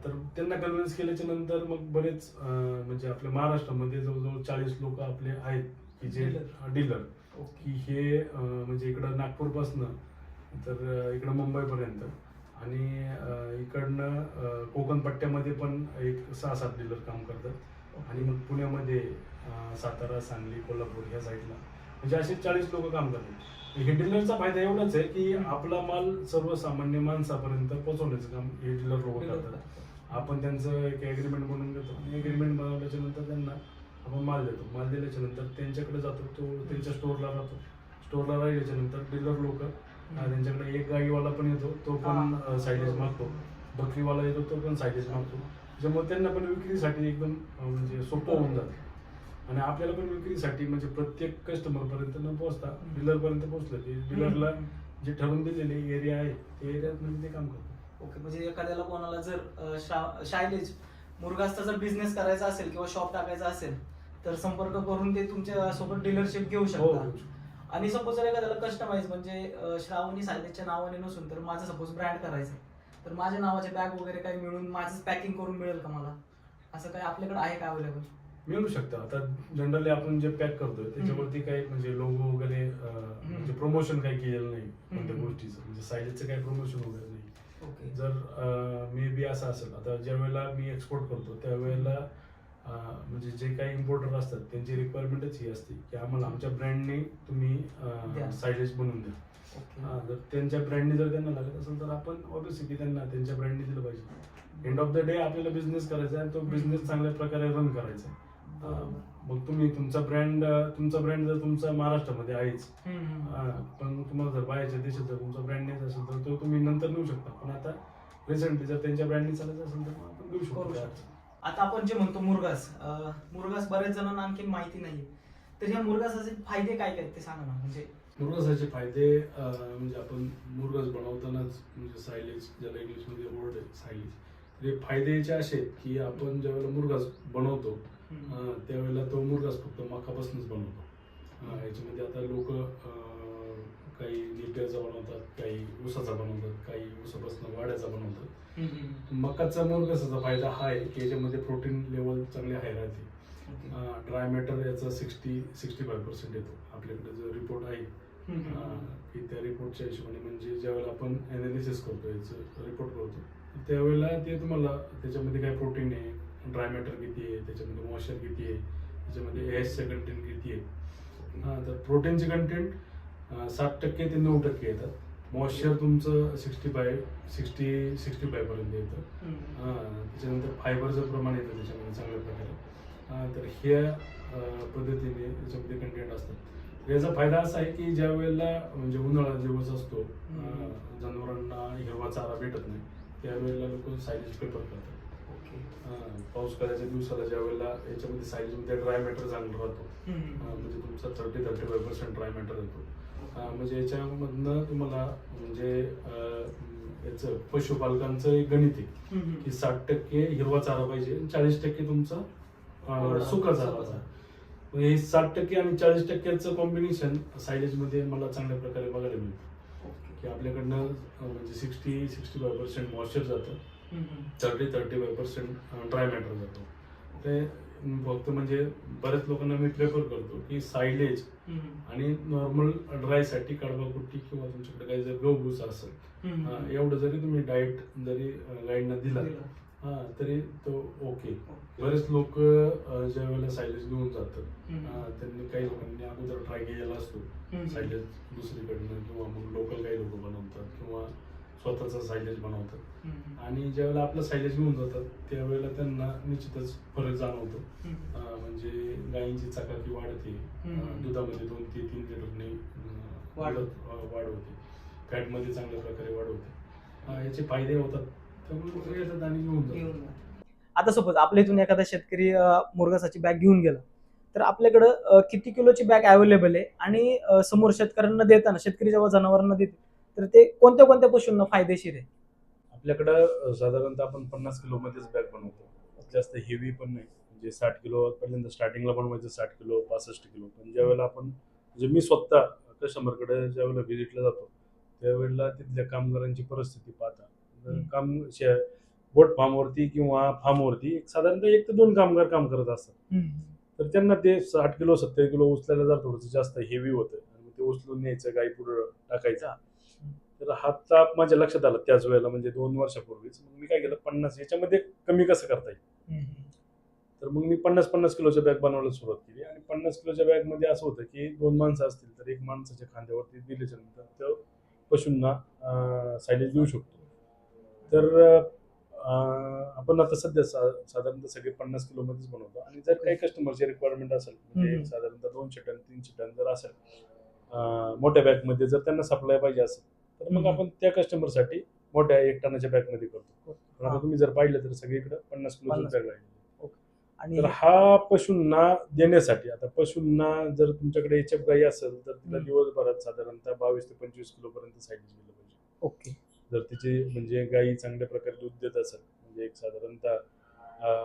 तर त्यांना कन्व्हिन्स केल्याच्या नंतर मग बरेच म्हणजे आपल्या महाराष्ट्रामध्ये जवळजवळ 40 लोक आपले आहेत की जे डीलर की हे म्हणजे इकडं नागपूरपासनं तर इकडं मुंबईपर्यंत आणि इकडनं कोकण पट्ट्यामध्ये पण एक 6-7 डीलर काम करतात आणि मग पुण्यामध्ये सातारा, सांगली, कोल्हापूर ह्या साईडला म्हणजे असे 40 लोक काम करतात. हे डीलरचा फायदा एवढाच आहे की आपला माल सर्वसामान्य माणसापर्यंत पोहोचवण्याचं काम हे डीलर लोक करतात. आपण त्यांचं एक ॲग्रीमेंट बनवून देतो आणि ॲग्रीमेंट बनवल्याच्या नंतर त्यांना आपण माल देतो. माल दिल्याच्या नंतर त्यांच्याकडे जातो, तो त्यांच्या स्टोअरला राहतो. स्टोअरला राहिल्याच्या नंतर डीलर लोक त्यांच्याकडे एक गाईवाला पण येतो, तो पण सायलेज मागतो. बकरीवाला येतो, तो पण सायलेज मागतो. त्याच्यामुळे त्यांना पण विक्रीसाठी एकदम म्हणजे सोपं होऊन जातं आणि आपल्याला पण विक्रीसाठी म्हणजे प्रत्येक कस्टमर पर्यंत न पोहोचता डीलर पर्यंत पोहोचलं की डीलरला जे ठरवून दिलेले एरिया आहे ते एरियात म्हणजे ते काम करतात. ओके, म्हणजे एखाद्याला कोणाला जर शायलेज मुरगासचा जर बिझनेस करायचा असेल किंवा शॉप टाकायचा असेल तर संपर्क करून ते तुमच्या सोबत डीलरशिप घेऊ शकतात. आणि सपोज जर एखाद्याला कस्टमाइज म्हणजे श्रावणी सायलेजच्या नावाने नसून तर माझं सपोज ब्रँड करायचं तर माझ्या नावाचे बॅग वगैरे काही मिळून माझंच पॅकिंग करून मिळेल का मला? असं काही आपल्याकडे आहे का अवेलेबल? मिळू शकतं. आता जनरली आपण जे पॅक करतोय त्याच्यावरती काही म्हणजे लोगो वगैरे म्हणजे प्रमोशन काही केलेलं नाही कोणत्या गोष्टीचं, म्हणजे सायलेजचं काही प्रमोशन वगैरे नाही. जर मे बी असं असेल आता ज्या वेळेला मी एक्सपोर्ट करतो त्यावेळेला म्हणजे जे काही इम्पोर्टर असतात त्यांची रिक्वायरमेंटच ही असते की आम्हाला आमच्या ब्रँडने तुम्ही सायलेज बनवून द्या. जर त्यांच्या ब्रँडने जर त्यांना लागत असेल तर आपण ऑब्वियसली त्यांना त्यांच्या ब्रँडने दिलं पाहिजे. एंड ऑफ द डे आपल्याला बिझनेस करायचा आहे आणि तो बिझनेस चांगल्या प्रकारे रन करायचा आहे. मग तुम्ही तुमचा ब्रँड जर तुमचा महाराष्ट्रामध्ये आहेच पण तुम्हाला जर बाहेरच्या देशात जर तुमचा ब्रँड नाही असेल तर तो तुम्ही नंतर नेऊ शकता. पण आता रिसेंटली जर त्यांच्या ब्रँडने चालायचं असेल तर आपण देऊ शकतो. आता आपण जे म्हणतो मुरगास बरेच जणांना आणखी माहिती नाही, तर ह्या मुरगासाचे फायदे काय काय ते सांगा ना. म्हणजे मुरगासाचे फायदे म्हणजे आपण मुरगास बनवतानाच म्हणजे सायलेज ज्याला इंग्लिशमध्ये वर्ड आहे सायलेज, हे फायदे याचे असे आहेत की आपण ज्यावेळेला मुरगास बनवतो त्यावेळेला तो मुरगास फक्त मकापासूनच बनवतो. याच्यामध्ये आता लोक काही नेपियरचा बनवतात, काही ऊसाचा बनवतात, काही ऊसापासून वाड्याचा बनवतात. मकाचा मुरगासाचा फायदा हा आहे की याच्यामध्ये प्रोटीन लेवल चांगले हाय राहते. ड्राय मॅटर याचा 60-65% येतो. आपल्याकडे जो रिपोर्ट आहे की त्या रिपोर्टच्या हिशोबाने म्हणजे ज्यावेळेला आपण ॲनालिसिस करतो याचं रिपोर्ट करतो त्यावेळेला ते तुम्हाला त्याच्यामध्ये काय प्रोटीन आहे, ड्राय मॅटर किती आहे, त्याच्यामध्ये मॉइश्चर किती आहे, त्याच्यामध्ये एएसचं कंटेंट किती आहे. तर प्रोटीनचे कंटेंट 7% ते 9% येतात. मॉइश्चर तुमचं 65 पर्यंत येतं. त्याच्यानंतर फायबरचं प्रमाण येतं त्याच्यामध्ये चांगल्या प्रकारे. तर ह्या पद्धतीने त्याच्यामध्ये कंटेंट असतात. याचा फायदा असा आहे की ज्या वेळेला म्हणजे उन्हाळा दिवस असतो जनावरांना हिरवा चारा भेटत नाही त्यावेळेला लोक सायलेज प्रिफर करतात. पावसाळ्याच्या दिवसाला ज्या वेळेला याच्यामध्ये सायलेजमध्ये ड्राय मॅटर चांगला राहतो म्हणजे तुमचा 30-35% ड्राय मॅटर येतो. म्हणजे याच्यामधनं तुम्हाला म्हणजे याचं पशुपालकांचं एक गणित आहे की 60% हिरवा चारा पाहिजे आणि 40% तुमचा सुका चारा. हे 60% आणि 40%चं कॉम्बिनेशन सायलेजमध्ये मला चांगल्या प्रकारे बघायला मिळतं की आपल्याकडनं म्हणजे 60-65% मॉइश्चर जातं, 30-35% ड्राय मॅटर जातो. ते फक्त म्हणजे बऱ्याच लोकांना मी प्रेफर करतो की सायलेज आणि नॉर्मल ड्रायसाठी कडबाकुट्टी किंवा तुमच्याकडे काही जर गहूभूस असेल एवढं जरी तुम्ही डाएट जरी गाईडना दिला तरी तो ओके. बरेच लोक ज्या वेळेला सायलेज घेऊन जातात त्यांनी काही लोकांनी अगोदर ट्राय केलेला असतो सायलेज दुसरीकडनं, किंवा मग लोकल काही लोक बनवतात किंवा स्वतःचा सायलेज बनवतात आणि ज्या वेळेला आपलं सायलेज घेऊन जातात त्यावेळेला त्यांना निश्चितच फरक जाणवतो. म्हणजे गायींची चकाकी वाढते, दुधामध्ये 2 ते 3 लिटरने वाढ होते, फॅटमध्ये चांगल्या प्रकारे वाढ होते, याचे फायदे होतात. त्यामुळे येतात आणि घेऊन जातात. आता सपोज आपल्या इथून एखादा शेतकरी मुरघासाची बॅग घेऊन गेला तर आपल्याकडं किती किलोची बॅग अवेलेबल आहे आणि समोर शेतकऱ्यांना देताना, शेतकरी जेव्हा जनावरांना देते तर ते कोणत्या कोणत्या पशूंना फायदेशीर आहे? आपल्याकडं साधारणतः आपण 50 किलो मध्येच बॅग बनवतो, जास्त हेवी पण नाही. म्हणजे 60 किलो पर्यंत स्टार्टिंगला बनवायचं, 60 किलो 65 किलो. पण ज्यावेळेला आपण म्हणजे मी स्वतः कस्टमरकडे ज्यावेळेला व्हिजिटला जातो त्यावेळेला तिथल्या कामगारांची परिस्थिती पाहता, काम बोट फार्मवरती किंवा फार्मवरती साधारणतः 1 ते 2 कामगार काम करत असतात. तर त्यांना ते 60 किलो 70 किलो उचलायला जर थोडंसं जास्त हेवी होतं आणि ते उचलून न्यायचं, गाई पुढं टाकायचा. तर हा ताप माझ्या लक्षात आला त्याच वेळेला, म्हणजे 2 वर्षापूर्वीच. मग मी काय केलं, 50 याच्यामध्ये कमी कसं करता येईल. तर मग मी 50-50 किलोच्या बॅग बनवायला सुरुवात केली आणि 50 किलोच्या बॅगमध्ये असं होतं की 2 माणसं असतील तर 1 माणसाच्या खांद्यावरती दिल्याच्या नंतर तो पशूंना सायलेज देऊ शकतो. तर आपण आता सध्या साधारणतः सगळे 50 किलो मध्येच बनवतो. आणि जर काही कस्टमरची रिक्वायरमेंट असेल, म्हणजे साधारणतः 200 टन 300 टन जर असेल मोठ्या बॅगमध्ये, जर त्यांना सप्लाय पाहिजे असेल तर मग आपण त्या कस्टमरसाठी मोठ्या 1 टनाच्या बॅगमध्ये करतो. पण आता तुम्ही जर पाहिलं तर सगळीकडे 50 किलोची बॅग आहे. तर हा पशूंना देण्यासाठी, आता पशूंना जर तुमच्याकडे एचएफ गाई असेल तर तिला दिवसभरात साधारणतः 22 ते 25 किलो पर्यंत सायलेज गेलं पाहिजे. ओके. जर तिची म्हणजे गाई चांगल्या प्रकारे दूध देत असेल, म्हणजे एक साधारणतः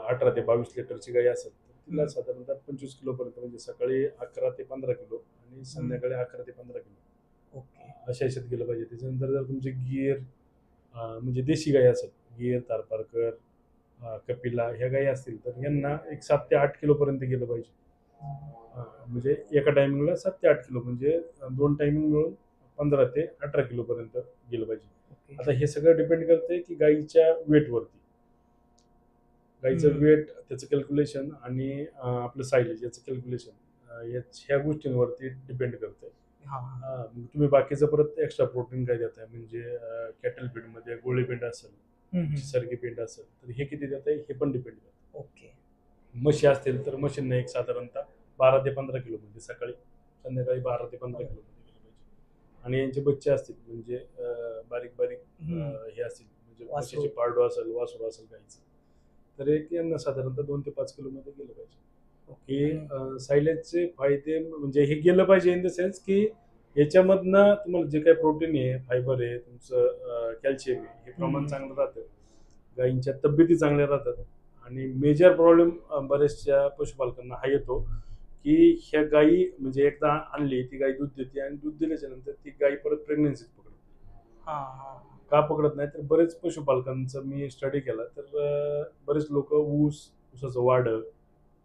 18 ते 22 लिटरची गाई असेल तर तिला साधारणतः 25 किलो पर्यंत, म्हणजे सकाळी 11 ते 15 किलो आणि संध्याकाळी 11 ते 15 किलो अशा ह्याच्यात गेलं पाहिजे. त्याच्यानंतर जर तुमचे गिर म्हणजे देशी गाई असेल, गिर, तारपारकर, कपिला ह्या गाई असतील तर यांना एक 7 ते 8 किलो पर्यंत गेलं पाहिजे. म्हणजे एका टायमिंगला 7 ते 8 किलो, म्हणजे 2 टायमिंग मिळून 15 ते 18 किलो पर्यंत गेलं पाहिजे. आता हे सगळं डिपेंड करते की गाईच्या वेटवरती, गाईचं वेट, त्याचं कॅल्क्युलेशन आणि आपलं सायलेज याचं कॅल्क्युलेशन, ह्या गोष्टींवरती डिपेंड करते. तुम्ही बाकीचं परत एक्स्ट्रा प्रोटीन काय देताय, म्हणजे कॅटल फीड मध्ये गोळी पेंड असेल, सरकी पेंड असेल तर हे किती देत आहे हे पण डिपेंड करतं. ओके. म्हशी असतील तर म्हशींना एक साधारणतः 12 ते 15 किलो, म्हणजे सकाळी संध्याकाळी 12 ते 15 किलो मध्ये गेलं पाहिजे. आणि यांचे बच्चे असतील, म्हणजे बारीक बारीक हे असतील, म्हणजे म्हशीचे पारडो असेल, वासरू असेल गाईचं, तर एक यांना साधारणतः 2 ते 5 किलो मध्ये गेलं पाहिजे. हे सायलेजचे फायदे म्हणजे हे गेलं पाहिजे इन द सेन्स की याच्यामधनं तुम्हाला जे काही प्रोटीन आहे, फायबर आहे, तुमचं कॅल्शियम आहे, हे प्रमाण चांगलं राहतं, गायींच्या तब्येती चांगल्या राहतात. आणि मेजर प्रॉब्लेम बऱ्याचशा पशुपालकांना हा येतो की ह्या गायी म्हणजे एकदा आणली ती गाय दूध देते आणि दूध दिल्याच्या नंतर ती गाय परत प्रेग्नन्सी पकडते. का पकडत नाही तर बरेच पशुपालकांचा मी स्टडी केला तर बरेच लोक ऊसाचं वाढ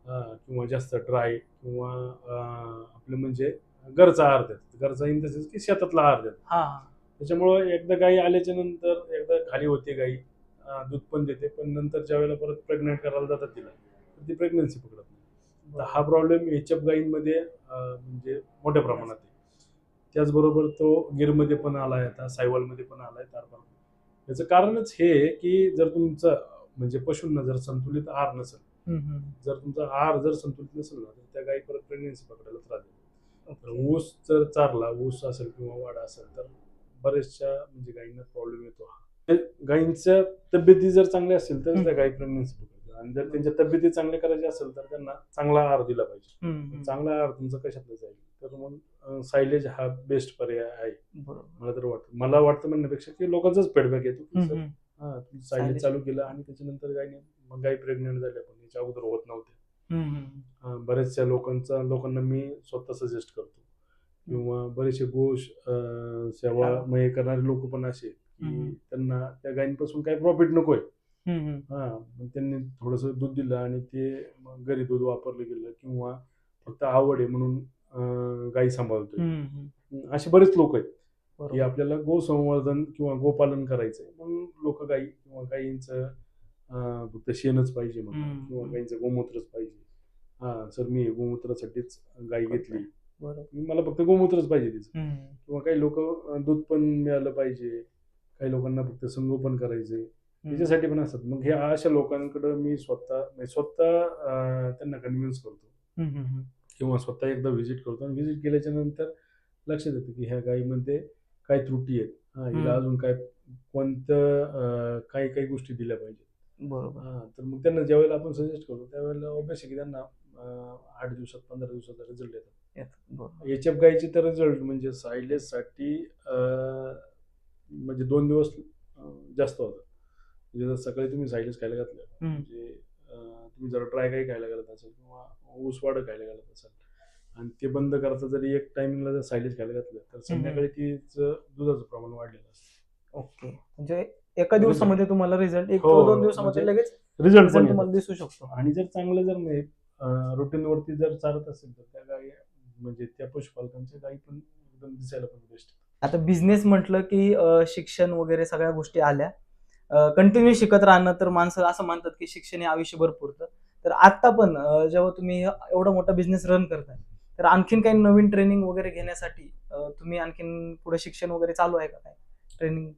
किंवा जास्त ड्राय किंवा आपलं म्हणजे घरचा आहार देतात, घरचा इन द सेन्स की शेतातला आहार देतात. त्याच्यामुळं एकदा गाई आल्याच्या नंतर एकदा खाली होते गाई, दूध पण देते, पण नंतर ज्या वेळेला परत प्रेग्नेंट करायला जातात तिला तर ती प्रेग्नन्सी पकडत नाही. तर हा प्रॉब्लेम एचएफ गायींमध्ये म्हणजे मोठ्या प्रमाणात आहे. त्याचबरोबर तो गिरमध्ये पण आलाय, आता सायवालमध्ये पण आलाय तारपारकर. याचं कारणच हे की जर तुमचं म्हणजे पशूंना जर संतुलित आहार नसेल, जर तुमचा आहार जर संतुलित नसेल ना तर त्या गायी परत प्रेग्नन्सी पकडायला त्रास देतात. ऊस जर चारला, ऊस असेल किंवा वाडा असेल तर बरेचशा म्हणजे गायींना प्रॉब्लेम येतो. गायींच्या तब्येती जर चांगल्या असतील तर त्या गायी प्रेग्नन्सी पकडतात. आणि जर त्यांच्या तब्येती चांगल्या करायच्या असेल तर त्यांना चांगला आहार दिला पाहिजे. चांगला आहार तुमचा कशातला जाईल तर मग सायलेज हा बेस्ट पर्याय आहे मला तर वाटतं. मला वाटतं म्हणण्यापेक्षा की लोकांचाच फीडबॅक येतो की सर सायलेज चालू केलं आणि त्याच्यानंतर गाय प्रेग्नेंट झाल्या, पण याच्या अगोदर होत नव्हत्या. बऱ्याचशा लोकांना मी स्वतः सजेस्ट करतो किंवा बरेचसे गोश सेवा करणारे लोक पण असे की त्यांना त्या गायींपासून काही प्रॉफिट नकोय, हा मग त्यांनी थोडस दूध दिलं आणि ते मग घरी दूध वापरलं गेलं किंवा फक्त आवड आहे म्हणून गाई सांभाळतोय. असे बरेच लोक आहेत की बरोबर. आपल्याला गोसंवर्धन किंवा गोपालन करायचंय म्हणून लोक गाई किंवा गायींचं फक्त शेणच पाहिजे म्हणतात किंवा गायींचं गोमूत्रच पाहिजे. हा सर मी गोमूत्रासाठीच गाय घेतली, बरोबर. मला फक्त गोमूत्रच पाहिजे तिचं. किंवा काही लोक दूध पण मिळालं पाहिजे, काही लोकांना फक्त संगोपन करायचंय त्याच्यासाठी पण असतात. मग ह्या अशा लोकांकडे मी स्वतः त्यांना कन्व्हिन्स करतो किंवा स्वतः एकदा व्हिजिट करतो आणि व्हिजिट केल्याच्या नंतर लक्षात येतं की ह्या गायीमध्ये काय त्रुटी आहेत, हिला अजून काय कोणतं काही काही गोष्टी दिल्या पाहिजेत. बरोबर. तर मग त्यांना ज्यावेळेला आपण सजेस्ट करतो त्यावेळेला ऑब्विसली की त्यांना 8 दिवसात 15 दिवसाचा रिझल्ट येतात. एचएफ गायीचे तर रिझल्ट म्हणजे सायलेजसाठी म्हणजे 2 दिवस जास्त होतात. म्हणजे जर सकाळी तुम्ही सायलेज खायला घातलं म्हणजे तुम्ही जर ड्राय काही खायला घालत असाल किंवा ऊसवाड खायला घालत असाल आणि ते बंद करता जरी एक टायमिंगला जर सायलेज खायला घातलं तर संध्याकाळी तिचं दुधाचं प्रमाण वाढलेलं असतं. ओके, म्हणजे एका दिवसामध्ये तुम्हाला रिझल्ट, एक हो, किंवा 2 दिवसामध्ये म्हणजे लगेच रिझल्ट पण तुम्हाला दिसू शकतो. आणि जर चांगलं जर नाही रुटीन वरती जर चालत असेल तर त्या गायी म्हणजे त्या पशुपालकांच्या गायी पण एकदम दिसायला पण बेस्ट. आता बिझनेस म्हटलं की शिक्षण वगैरे सगळ्या गोष्टी आल्या, कंटिन्यू शिकत राहणं, तर माणसं असं म्हणतात की शिक्षण हे आयुष्यभर पुरतं. तर आता पण जेव्हा तुम्ही एवढा मोठा बिझनेस रन करताय तर आणखीन काही नवीन ट्रेनिंग वगैरे घेण्यासाठी तुम्ही आणखीन पुढे शिक्षण वगैरे चालू आहे का काय ट्रेनिंग?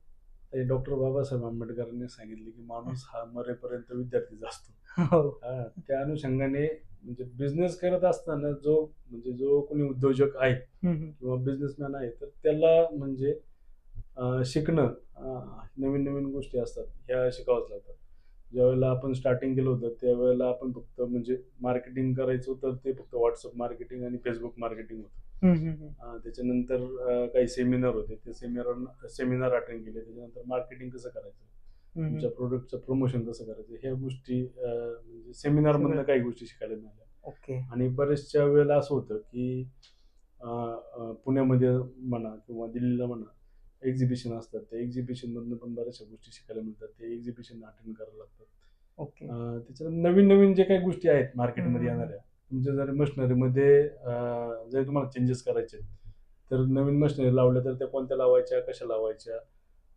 डॉक्टर बाबासाहेब आंबेडकरांनी सांगितले की माणूस हा मरेपर्यंत विद्यार्थीच असतो. हो. त्या अनुषंगाने म्हणजे बिझनेस करत असताना जो कोणी उद्योजक आहे किंवा बिझनेसमॅन आहे तर त्याला म्हणजे शिकणं, नवीन नवीन गोष्टी असतात ह्या शिकावंच लागतात. ज्यावेळेला आपण स्टार्टिंग केलं होतं त्यावेळेला आपण फक्त म्हणजे मार्केटिंग करायचो तर ते फक्त व्हॉट्सअप मार्केटिंग आणि फेसबुक मार्केटिंग होतं. त्याच्यानंतर काही सेमिनार होते, ते सेमिनार अटेंड केले. त्याच्यानंतर मार्केटिंग कसं करायचं, तुमच्या प्रोडक्टचं प्रमोशन कसं करायचं, ह्या गोष्टी म्हणजे सेमिनार मधनं काही गोष्टी शिकायला मिळाल्या. ओके. आणि बरेचशा वेळेला असं होतं की पुण्यामध्ये म्हणा किंवा दिल्लीला म्हणा एक्झिबिशन असतात, त्या एक्झिबिशन मधनं पण बऱ्याचशा गोष्टी शिकायला मिळतात. ते एक्झिबिशन अटेंड करायला लागतात. ओके. त्याच्यात नवीन नवीन जे काही गोष्टी आहेत मार्केटमध्ये येणाऱ्या, तुमच्या जर मशिनरीमध्ये जर तुम्हाला चेंजेस करायचे तर नवीन मशिनरी लावल्या तर त्या कोणत्या लावायच्या, कशा लावायच्या,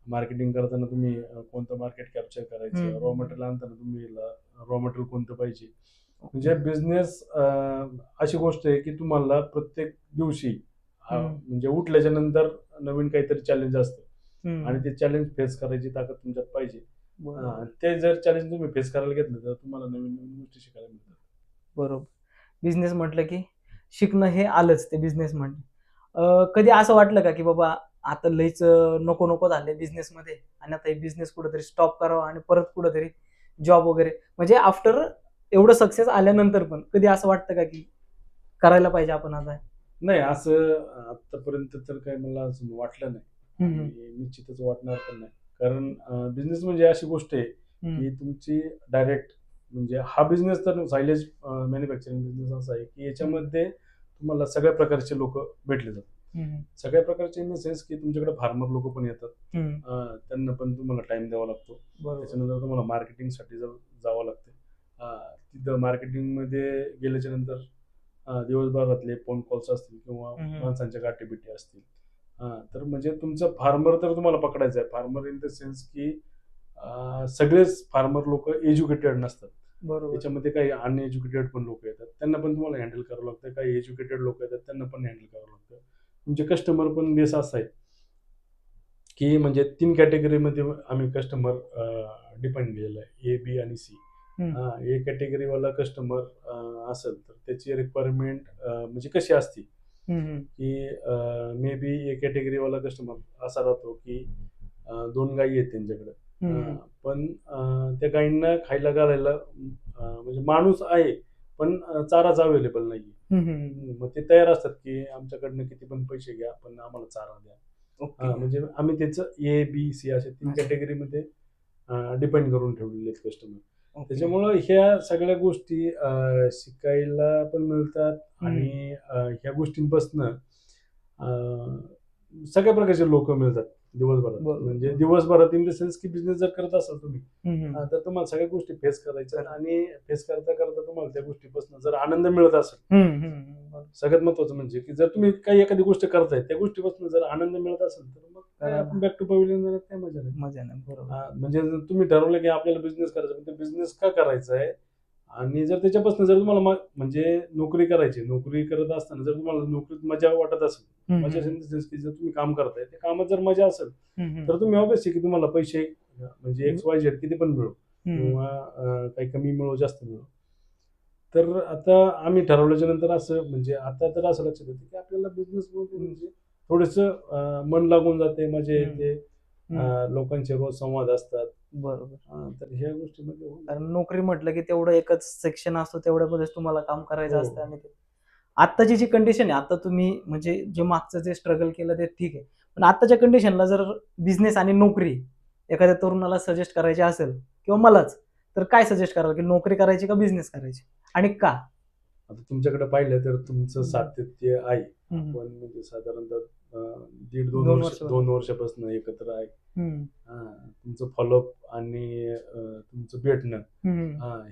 मार्केटिंग करताना तुम्ही कोणतं मार्केट कॅप्चर करायचं, रॉ मटेरियल आणताना तुम्ही रॉ मटेरियल कोणतं पाहिजे. म्हणजे बिझनेस अशी गोष्ट आहे की तुम्हाला प्रत्येक दिवशी म्हणजे उठल्याच्या नंतर नवीन काहीतरी चॅलेंज असतं आणि ते चॅलेंज फेस करायची ताकद तुमच्यात पाहिजे. ते जर चॅलेंज तुम्ही फेस करायला घेतलं तर तुम्हाला नवीन नवीन गोष्टी शिकायला मिळतात. बरोबर. बिझनेस म्हटलं की शिकणं हे आलंच, ते बिझनेस म्हटलं. कधी असं वाटलं का की बाबा आता लईच नको नको झाले बिझनेस मध्ये आणि आता हे बिझनेस कुठेतरी स्टॉप करावा आणि परत कुठेतरी जॉब वगैरे, म्हणजे आफ्टर एवढं सक्सेस आल्यानंतर पण कधी असं वाटतं का की करायला पाहिजे आपण आता? नाही, असं आतापर्यंत तर काही मला अजून वाटलं नाही आणि निश्चितच वाटणार पण नाही. कारण बिझनेस म्हणजे अशी गोष्ट आहे की तुमची डायरेक्ट म्हणजे हा बिझनेस तर सायलेज मॅन्युफॅक्चरिंग बिझनेस असा आहे की याच्यामध्ये तुम्हाला सगळ्या प्रकारचे लोक भेटले जातात. सगळ्या प्रकारचे इन द सेन्स की तुमच्याकडे फार्मर लोक पण येतात, त्यांना पण तुम्हाला टाइम द्यावा लागतो. त्याच्यानंतर तुम्हाला मार्केटिंगसाठी जावं लागतं. तिथं मार्केटिंग मध्ये गेल्याच्या नंतर दिवसभरातले फोन कॉल्स असतील किंवा माणसांच्या गाठीबिटी असतील. तर म्हणजे तुमचं फार्मर तर तुम्हाला पकडायचं आहे. फार्मर इन द सेन्स की सगळेच फार्मर लोक एज्युकेटेड नसतात. त्याच्यामध्ये काही अनएज्युकेटेड पण लोक येतात, त्यांना पण तुम्हाला हँडल करावं लागतं. काही एज्युकेटेड लोक येतात, त्यांना पण हँडल करावं लागतं. तुमचे कस्टमर पण बेस असा आहे की म्हणजे 3 कॅटेगरीमध्ये आम्ही कस्टमर डिपेंड केलेला आहे, ए, बी आणि सी. ए कॅटेगरीवाला कस्टमर असेल तर त्याची रिक्वायरमेंट म्हणजे कशी असते की मे बी ए कॅटेगरीवाला कस्टमर असा राहतो की 2 गायी आहेत त्यांच्याकडे, पण त्या गायींना खायला घालायला म्हणजे माणूस आहे पण चाराच अवेलेबल नाही. मग ते तयार असतात की आमच्याकडनं किती पण पैसे घ्या पण आम्हाला चारा द्या. म्हणजे आम्ही त्याचं ए, बी, सी अशा 3 कॅटेगरीमध्ये डिपेंड करून ठेवलेले आहेत कस्टमर. त्याच्यामुळं ह्या सगळ्या गोष्टी शिकायला पण मिळतात आणि ह्या गोष्टींपासून सगळ्या प्रकारचे लोक मिळतात. दिवसभरात बरोबर. म्हणजे दिवसभरात इन द सेन्स की बिझनेस जर करत असाल तुम्ही हम्म. तर तुम्हाला सगळ्या गोष्टी फेस करायच्या आणि फेस करता करता तुम्हाला त्या गोष्टीपासून जर आनंद मिळत असेल, बरोबर. सगळ्यात महत्वाचं म्हणजे की जर तुम्ही काही एखादी गोष्ट करताय त्या गोष्टीपासून जर आनंद मिळत असेल तर मग काय आपण बॅक टू पवेलियन जाण्यात काय मजा नाही. मजा नाही. बरोबर. म्हणजे जर तुम्ही ठरवलं की आपल्याला बिझनेस करायचा पण ते बिझनेस का करायचा आहे आणि जर त्याच्यापासून जर तुम्हाला म्हणजे नोकरी करायची, नोकरी करत असताना जर तुम्हाला नोकरीत मजा वाटत असेल, मजा इन द सेन्स की जर तुम्ही काम करताय त्या कामात जर मजा असेल तर तुम्ही ऑब्विसली की तुम्हाला पैसे म्हणजे XYZ किती पण मिळो किंवा काही कमी मिळो जास्त मिळो. तर आता आम्ही ठरवल्याच्या नंतर असं म्हणजे आता तर असं लक्षात येतं की आपल्याला बिझनेस म्हणजे थोडंसं मन लागून जाते, मजा येते, लोकांचे रोज संवाद असतात. बरोबर. तर ह्या गोष्टीमध्ये कारण नोकरी म्हटलं की तेवढं एकच सेक्शन असतो, तेवढ्यामध्येच तुम्हाला काम करायचं हो. असतं. आणि आत्ताची जी कंडिशन आहे, आता तुम्ही म्हणजे जे मागचं जे स्ट्रगल केलं ते ठीक आहे, पण आत्ताच्या कंडिशनला जर बिझनेस आणि नोकरी एखाद्या तरुणाला सजेस्ट करायची असेल किंवा मलाच, तर काय सजेस्ट कराल की नोकरी करायची का बिझनेस करायची आणि का? आता तुमच्याकडे पाहिलं तर तुमचं हम्म. सातत्य आहे. हम्म. आपण म्हणजे साधारणतः 1.5-2 दोन वर्ष वर्ष 2 वर्षापासून एकत्र आहे. हम्म. तुमचं फॉलोअप आणि तुमचं भेटणं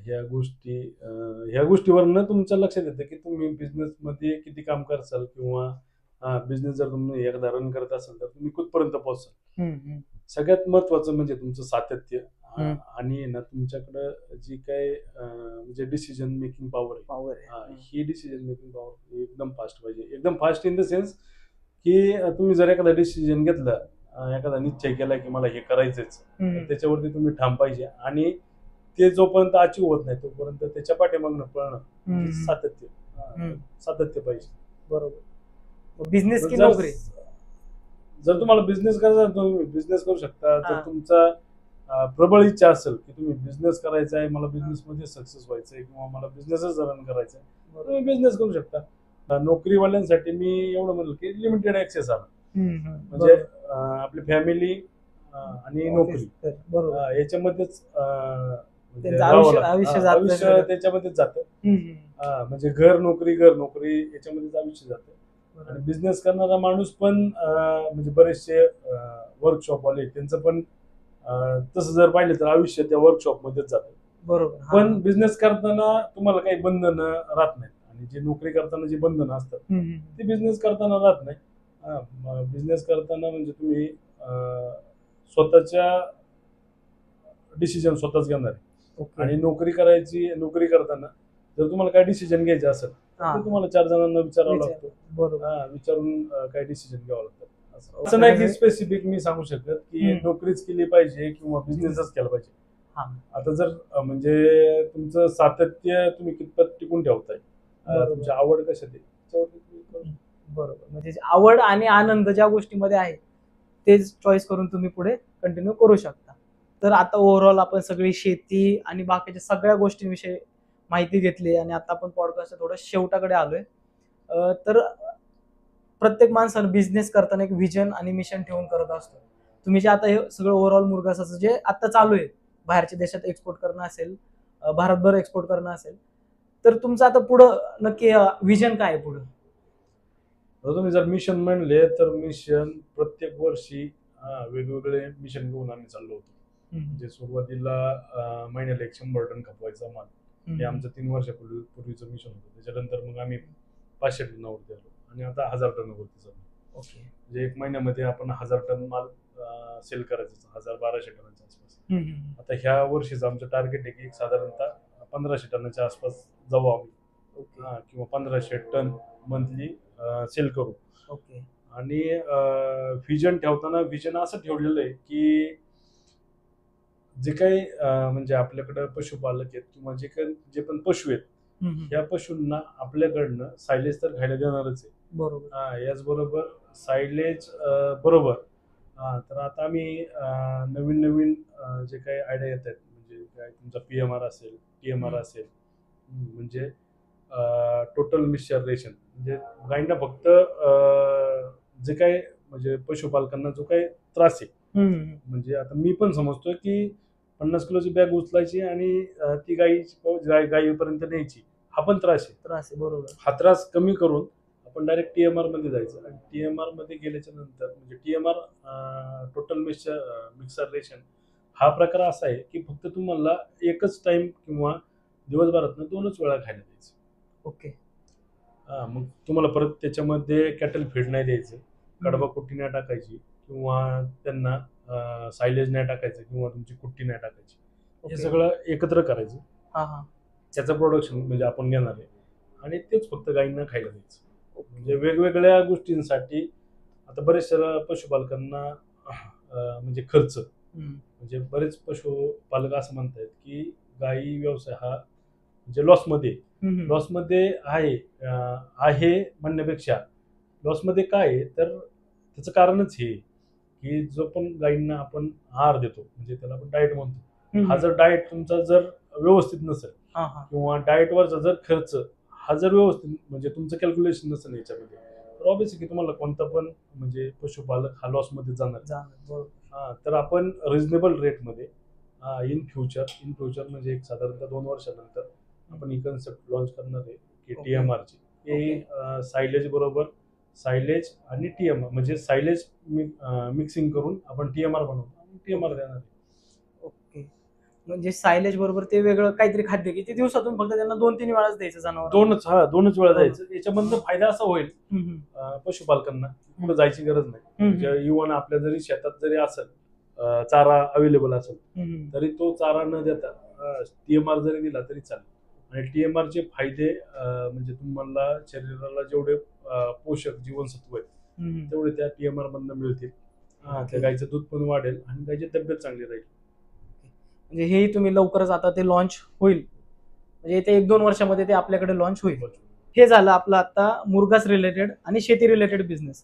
ह्या गोष्टीवरनं तुमच्या लक्षात येतं की तुम्ही बिझनेस मध्ये किती काम करसाल किंवा बिझनेस जर तुम्ही एकदा रन करत असाल तर तुम्ही कुठपर्यंत पोहोचाल. सगळ्यात महत्वाचं म्हणजे तुमचं सातत्य आणि ना तुमच्याकडं जी काय म्हणजे डिसिजन मेकिंग पॉवर आहे, ही डिसिजन मेकिंग पॉवर एकदम फास्ट पाहिजे. एकदम फास्ट इन द सेन्स की तुम्ही जर एखादा डिसिजन घेतला, एखादा निश्चय केला की मला हे करायचंच, तर त्याच्यावरती तुम्ही ठाम पाहिजे आणि ते जोपर्यंत अचीव होत नाही तोपर्यंत त्याच्या पाठीमागणं पळणं म्हणजे सातत्य पाहिजे. बरोबर. बिझनेस की जर नोकरी? जर तुम्हाला बिझनेस करायचा तर तुम्ही बिझनेस करू शकता. जर तुमचा प्रबळ इच्छा असेल की तुम्ही बिझनेस करायचा आहे, मला बिझनेस मध्ये सक्सेस व्हायचंय किंवा मला बिझनेसच रन करायचा आहे, तुम्ही बिझनेस करू शकता. नोकरीवाल्यांसाठी मी एवढं म्हणलं की लिमिटेड ऍक्सेस आला म्हणजे आपली फॅमिली आणि नोकरी याच्यामध्येच म्हणजे आयुष्य त्याच्यामध्येच जातं. म्हणजे घर नोकरी याच्यामध्येच आयुष्य जातं. आणि बिझनेस करणारा माणूस पण म्हणजे बरेचसे वर्कशॉप वाले त्यांचं पण तसं जर पाहिलं तर आयुष्य त्या वर्कशॉप मध्येच जातं. बरोबर. पण बिझनेस करताना तुम्हाला काही बंधन राहत नाहीत आणि जे नोकरी करताना जी बंधनं असतात ते बिझनेस करताना राहत नाही. बिझनेस करताना म्हणजे तुम्ही स्वतःच्या डिसिजन स्वतःच घेणार आहे. आणि नोकरी करताना जर तुम्हाला काय डिसिजन घ्यायचं असेल तर तुम्हाला 4 जणांना विचारावं लागतं. विचारून काय डिसिजन घ्यावं लागतं. असं नाही की स्पेसिफिक मी सांगू शकत की नोकरीच केली पाहिजे किंवा बिझनेसच केला पाहिजे. आता जर म्हणजे तुमचं सातत्य तुम्ही कितपत टिकून ठेवताय, तुमची आवड कशात आहे. बरोबर. म्हणजे आवड आणि आनंद ज्या गोष्टीमध्ये आहे तेच चॉईस करून तुम्ही पुढे कंटिन्यू करू शकता. तर आता ओव्हरऑल आपण सगळी शेती आणि बाकीच्या सगळ्या गोष्टींविषयी माहिती घेतली आणि आता आपण पॉडकास्ट थोडं शेवटाकडे आलोय. तर प्रत्येक माणसानं बिझनेस करताना एक व्हिजन आणि मिशन ठेवून करत असतो. तुम्ही जे आता हे सगळं ओव्हरऑल मुरगासाचं जे आता चालू आहे, बाहेरच्या देशात एक्सपोर्ट करणं असेल, भारतभर एक्सपोर्ट करणं असेल, तर तुमचं आता पुढं नक्की व्हिजन काय आहे पुढं? तुम्ही जर मिशन म्हणले तर मिशन प्रत्येक वर्षी वेगवेगळे मिशन घेऊन आम्ही चाललो होतो. म्हणजे सुरुवातीला महिन्याला 100 टन खपवायचा माल, हे आमचं 3 वर्षापूर्वीचं मिशन होतं. त्याच्यानंतर मग आम्ही 500 टनावरती आलो आणि आता 1000 टनावरती चाललो. म्हणजे 1 महिन्यामध्ये आपण 1000 टन माल सेल करायचं, 1000-1200 टनाच्या आसपास. आता ह्या वर्षीचं आमचं टार्गेट आहे की साधारणतः 1500 टनाच्या आसपास जाऊ आम्ही किंवा 1500 टन मंथली सेल करू. आणि व्हिजन ठेवताना व्हिजन असं ठेवलेलं आहे की जे काही म्हणजे आपल्याकडं पशुपालक आहेत किंवा जे पण पशु आहेत या पशूंना आपल्याकडनं सायलेज तर खायला देणारच आहे. बरोबर. याचबरोबर सायलेज बरोबर तर आता आम्ही नवीन जे काही आयडिया येत आहेत म्हणजे काय तुमचा PMR असेल, TMR असेल, म्हणजे टोटल मिक्सचर म्हणजे गायींना फक्त जे काही म्हणजे पशुपालकांना जो काही त्रास आहे, म्हणजे आता मी पण समजतोय की 50 किलोची बॅग उचलायची आणि ती गायीपर्यंत न्यायची, हा पण त्रास आहे. बरोबर. हा त्रास कमी करून आपण डायरेक्ट TMR मध्ये जायचं आणि TMR मध्ये गेल्याच्या नंतर म्हणजे TMR टोटल मिक्सर रेशन हा प्रकार असा आहे की फक्त तुम्हाला एकच टाइम किंवा दिवसभरातनं 2च वेळा खायला द्यायचं. ओके. मग तुम्हाला परत त्याच्यामध्ये कॅटल फीड नाही द्यायचं, कडबा कुट्टी नाही टाकायची किंवा त्यांना सायलेज नाही टाकायचं किंवा तुमची कुट्टी नाही टाकायची. हे ओके. सगळं एकत्र करायचं. हा. त्याचं प्रोडक्शन म्हणजे आपण घेणार आहे आणि तेच फक्त गायींना खायला द्यायचं. म्हणजे वेगवेगळ्या गोष्टींसाठी आता बरेचशा पशुपालकांना म्हणजे खर्च म्हणजे बरेच पशुपालक असं म्हणतात की गायी व्यवसाय हा म्हणजे लॉसमध्ये आहे म्हणण्यापेक्षा लॉसमध्ये काय आहे तर त्याचं कारणच हे की जो पण गायींना आपण आहार देतो म्हणजे त्याला आपण डाएट म्हणतो, हा जर डाएट तुमचा जर व्यवस्थित नसेल किंवा डाएटवरचा जर खर्च हा जर व्यवस्थित म्हणजे तुमचं कॅल्क्युलेशन नसेल याच्यामध्ये तर ऑब्व्हियसली की तुम्हाला कोणता पण म्हणजे पशुपालक हा लॉसमध्ये जाणार. तर आपण रिझनेबल रेटमध्ये इन फ्युचर म्हणजे एक साधारणतः 2 वर्षानंतर आपण ही कन्सेप्ट लॉन्च करणार आहे की TMRची. हे सायलेज आणि TMR म्हणजे सायलेज मिक्सिंग करून आपण TMR बनवतो आणि TMR देणार आहे. ओके. म्हणजे सायलेज बरोबर ते वेगळं काहीतरी खाद्य किती दिवसातून फक्त त्यांना 2-3 वेळाच द्यायचं जनावर. 2च वेळा द्यायचं. याच्यामधनं फायदा असा होईल पशुपालकांना पुढे जायची गरज नाही. म्हणजे इव्हन आपल्या जरी शेतात जरी असेल चारा अवेलेबल असेल तरी तो चारा न देता TMR जरी दिला तरी चालेल. आणि TMR चे फायदे म्हणजे तुम्हाला शरीराला जेवढे पोषक जीवनसत्व आहेत तेवढे त्या TMR मधनं मिळतील. त्या गायीचं दूध पण वाढेल आणि गायीची तब्येत चांगली राहील. म्हणजे हेही तुम्ही लवकरच आता ते लॉन्च होईल म्हणजे ते 1-2 वर्षामध्ये ते आपल्याकडे लॉन्च होईल. हे झालं आपलं आता मुरघास रिलेटेड आणि शेती रिलेटेड बिझनेस.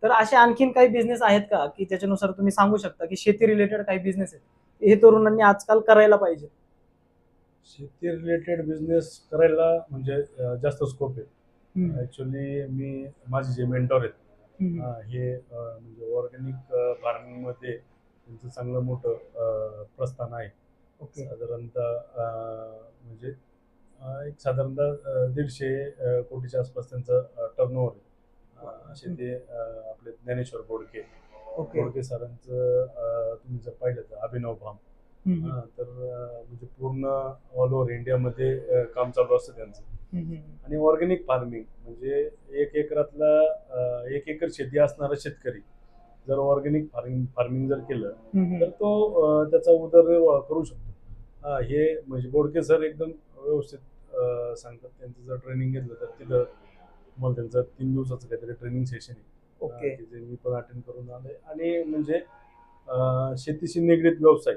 तर असे आणखीन काही बिझनेस आहेत का की त्याच्यानुसार तुम्ही सांगू शकता की शेती रिलेटेड काही बिझनेस आहेत हे तरुणांनी आजकाल करायला पाहिजे? शेती रिलेटेड बिझनेस करायला म्हणजे जास्त स्कोप आहे. ऍक्च्युली माझे जे मेंटॉर आहेत हे म्हणजे ऑर्गॅनिक फार्मिंग मध्ये त्यांचं चांगलं मोठं प्रस्थान आहे. साधारणतः म्हणजे एक साधारणतः 150 कोटीच्या आसपास त्यांचं टर्नओव्हर आहे. असे ते आपले ज्ञानेश्वर बोडके सरांचं तुम्ही जर पाहिलं तर अभिनव फार्म तर म्हणजे पूर्ण ऑल ओव्हर इंडियामध्ये काम चालू असतं त्यांचं. आणि ऑर्गॅनिक फार्मिंग म्हणजे 1 एकर शेती असणारा शेतकरी जर ऑर्गॅनिक फार्मिंग जर केलं तर तो त्याचा उदरनिर्वाह करू शकतो. हे म्हणजे बोडके सर एकदम व्यवस्थित सांगतात. त्यांचं जर ट्रेनिंग घेतलं तर तिथं मला त्यांचं 3 दिवसाचं काहीतरी ट्रेनिंग सेशन आहे जे मी पण अटेंड करून आलोय. आणि म्हणजे शेतीशी निगडीत व्यवसाय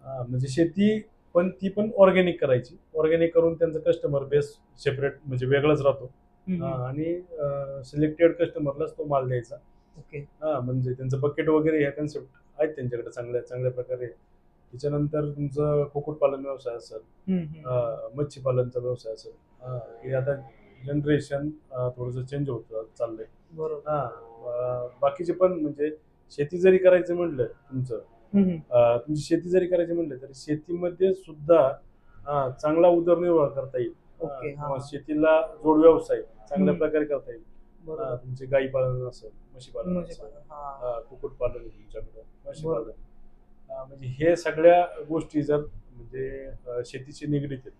म्हणजे शेती पण ती पण ऑर्गॅनिक करायची. ऑर्गॅनिक करून त्यांचा कस्टमर बेस सेपरेट म्हणजे वेगळाच राहतो आणि सिलेक्टेड कस्टमरलाच तो माल द्यायचा. म्हणजे त्यांचं बकेट वगैरे ह्या कन्सेप्ट आहेत त्यांच्याकडे चांगल्या प्रकारे. त्याच्यानंतर तुमचं कुक्कुटपालन व्यवसाय असेल, मच्छीपालनचा व्यवसाय असेल, हे आता जनरेशन थोडंसं चेंज होत चाललंय. बाकीचे पण म्हणजे शेती जरी करायचं म्हणलं तुमची शेती जरी करायची म्हणलं तरी शेतीमध्ये सुद्धा चांगला उदरनिर्वाह करता येईल. शेतीला जोड व्यवसाय चांगल्या प्रकारे करता येईल. तुमचे गाई पालन असेल, म्हशी पालन असेल, कुक्कुटपालन तुमच्याकडे, मच्छीपालन म्हणजे हे सगळ्या गोष्टी जर म्हणजे शेतीशी निगडीत आहेत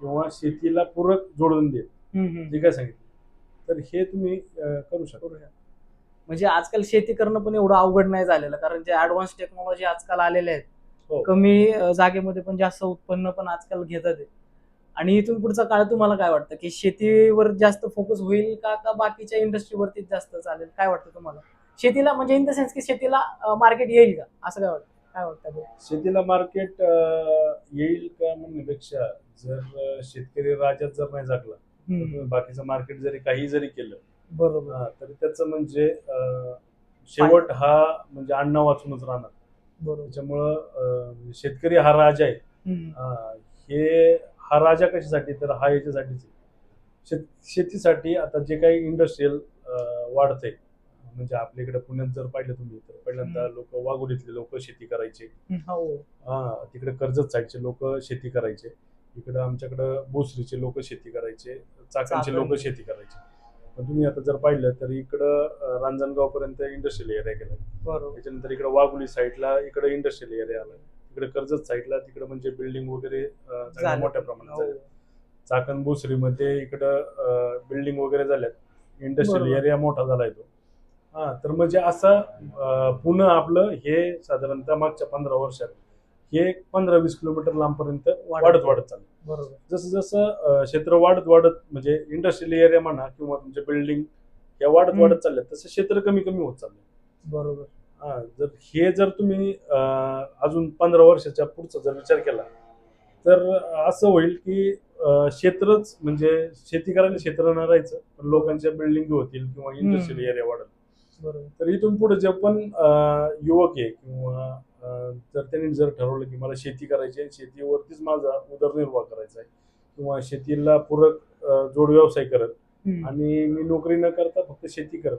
किंवा शेतीला पूरक जोडून देत जे काय सांगितलं तर हे तुम्ही करू शकता. म्हणजे आजकाल शेती करणं पण एवढं अवघड नाही झालेलं कारण जे ऍडव्हान्स टेक्नॉलॉजी आजकाल आलेले आहेत कमी जागेमध्ये पण जास्त उत्पन्न पण आजकाल घेतात. आणि इथून पुढचा काळ तुम्हाला काय वाटतं की शेतीवर जास्त फोकस होईल का बाकीच्या इंडस्ट्रीवरती जास्त चालेल? काय वाटतं तुम्हाला? शेतीला म्हणजे इन द सेन्स की शेतीला मार्केट येईल का असं काय वाटतं? शेतीला मार्केट येईल का म्हणण्यापेक्षा जर शेतकरी राज्यात जर नाही जागला बाकीचं मार्केट जरी काही जरी केलं बरोबर तरी त्याचं म्हणजे शेवट हा म्हणजे अन्न वाचूनच राहणार. त्याच्यामुळं शेतकरी हा राजा आहे. हा राजा कशासाठी तर हा याच्यासाठीच शेतीसाठी. आता जे काही इंडस्ट्रियल वाढतंय म्हणजे आपल्याकडे पुण्यात जर पाहिलं तुम्ही तर पहिल्यांदा लोक वाघोलीतले लोक शेती करायचे, तिकडे कर्जत साईडचे लोक शेती करायचे, इकडे आमच्याकडे भोसरीचे लोक शेती करायचे, चाकणचे लोक शेती करायचे. पण तुम्ही आता जर पाहिलं तर इकडं रांजणगाव पर्यंत इंडस्ट्रियल एरिया गेला, बरोबर. त्याच्यानंतर इकडे वाघोली साईडला इकडे इंडस्ट्रियल एरिया आला, इकडे कर्जत साईडला तिकडे म्हणजे बिल्डिंग वगैरे चांगल्या झालं. मोठ्या प्रमाणात हो. झाल्या. चाकण भोसरीमध्ये इकडं बिल्डिंग वगैरे झाल्यात, इंडस्ट्रियल बरोबर. एरिया मोठा झालाय तो. हा, तर म्हणजे असं पुन्हा आपलं हे साधारणतः मागच्या 15 वर्षात हे 15-20 किलोमीटर लांबपर्यंत वाढत वाढत चाललं. बरोबर. जसं जसं क्षेत्र वाढत वाढत म्हणजे इंडस्ट्रियल एरिया म्हणा किंवा तुमचे बिल्डिंग या वाढत वाढत चालल्यात, तसं क्षेत्र कमी कमी होत चाललंय. बरोबर. हा, जर तुम्ही अजून 15 वर्षाच्या पुढचा जर विचार केला तर असं होईल की क्षेत्रच म्हणजे शेती करायला क्षेत्र न राहायचं, पण लोकांच्या बिल्डिंग होतील किंवा इंडस्ट्रियल एरिया वाढेल. बरोबर. तर इथून पुढे जे पण युवक आहे किंवा जर त्यांनी जर ठरवलं की मला शेती करायची आहे, शेतीवरतीच माझा उदरनिर्वाह करायचा आहे किंवा शेतीला पूरक जोड व्यवसाय करत आणि मी नोकरी न करता फक्त शेती करत,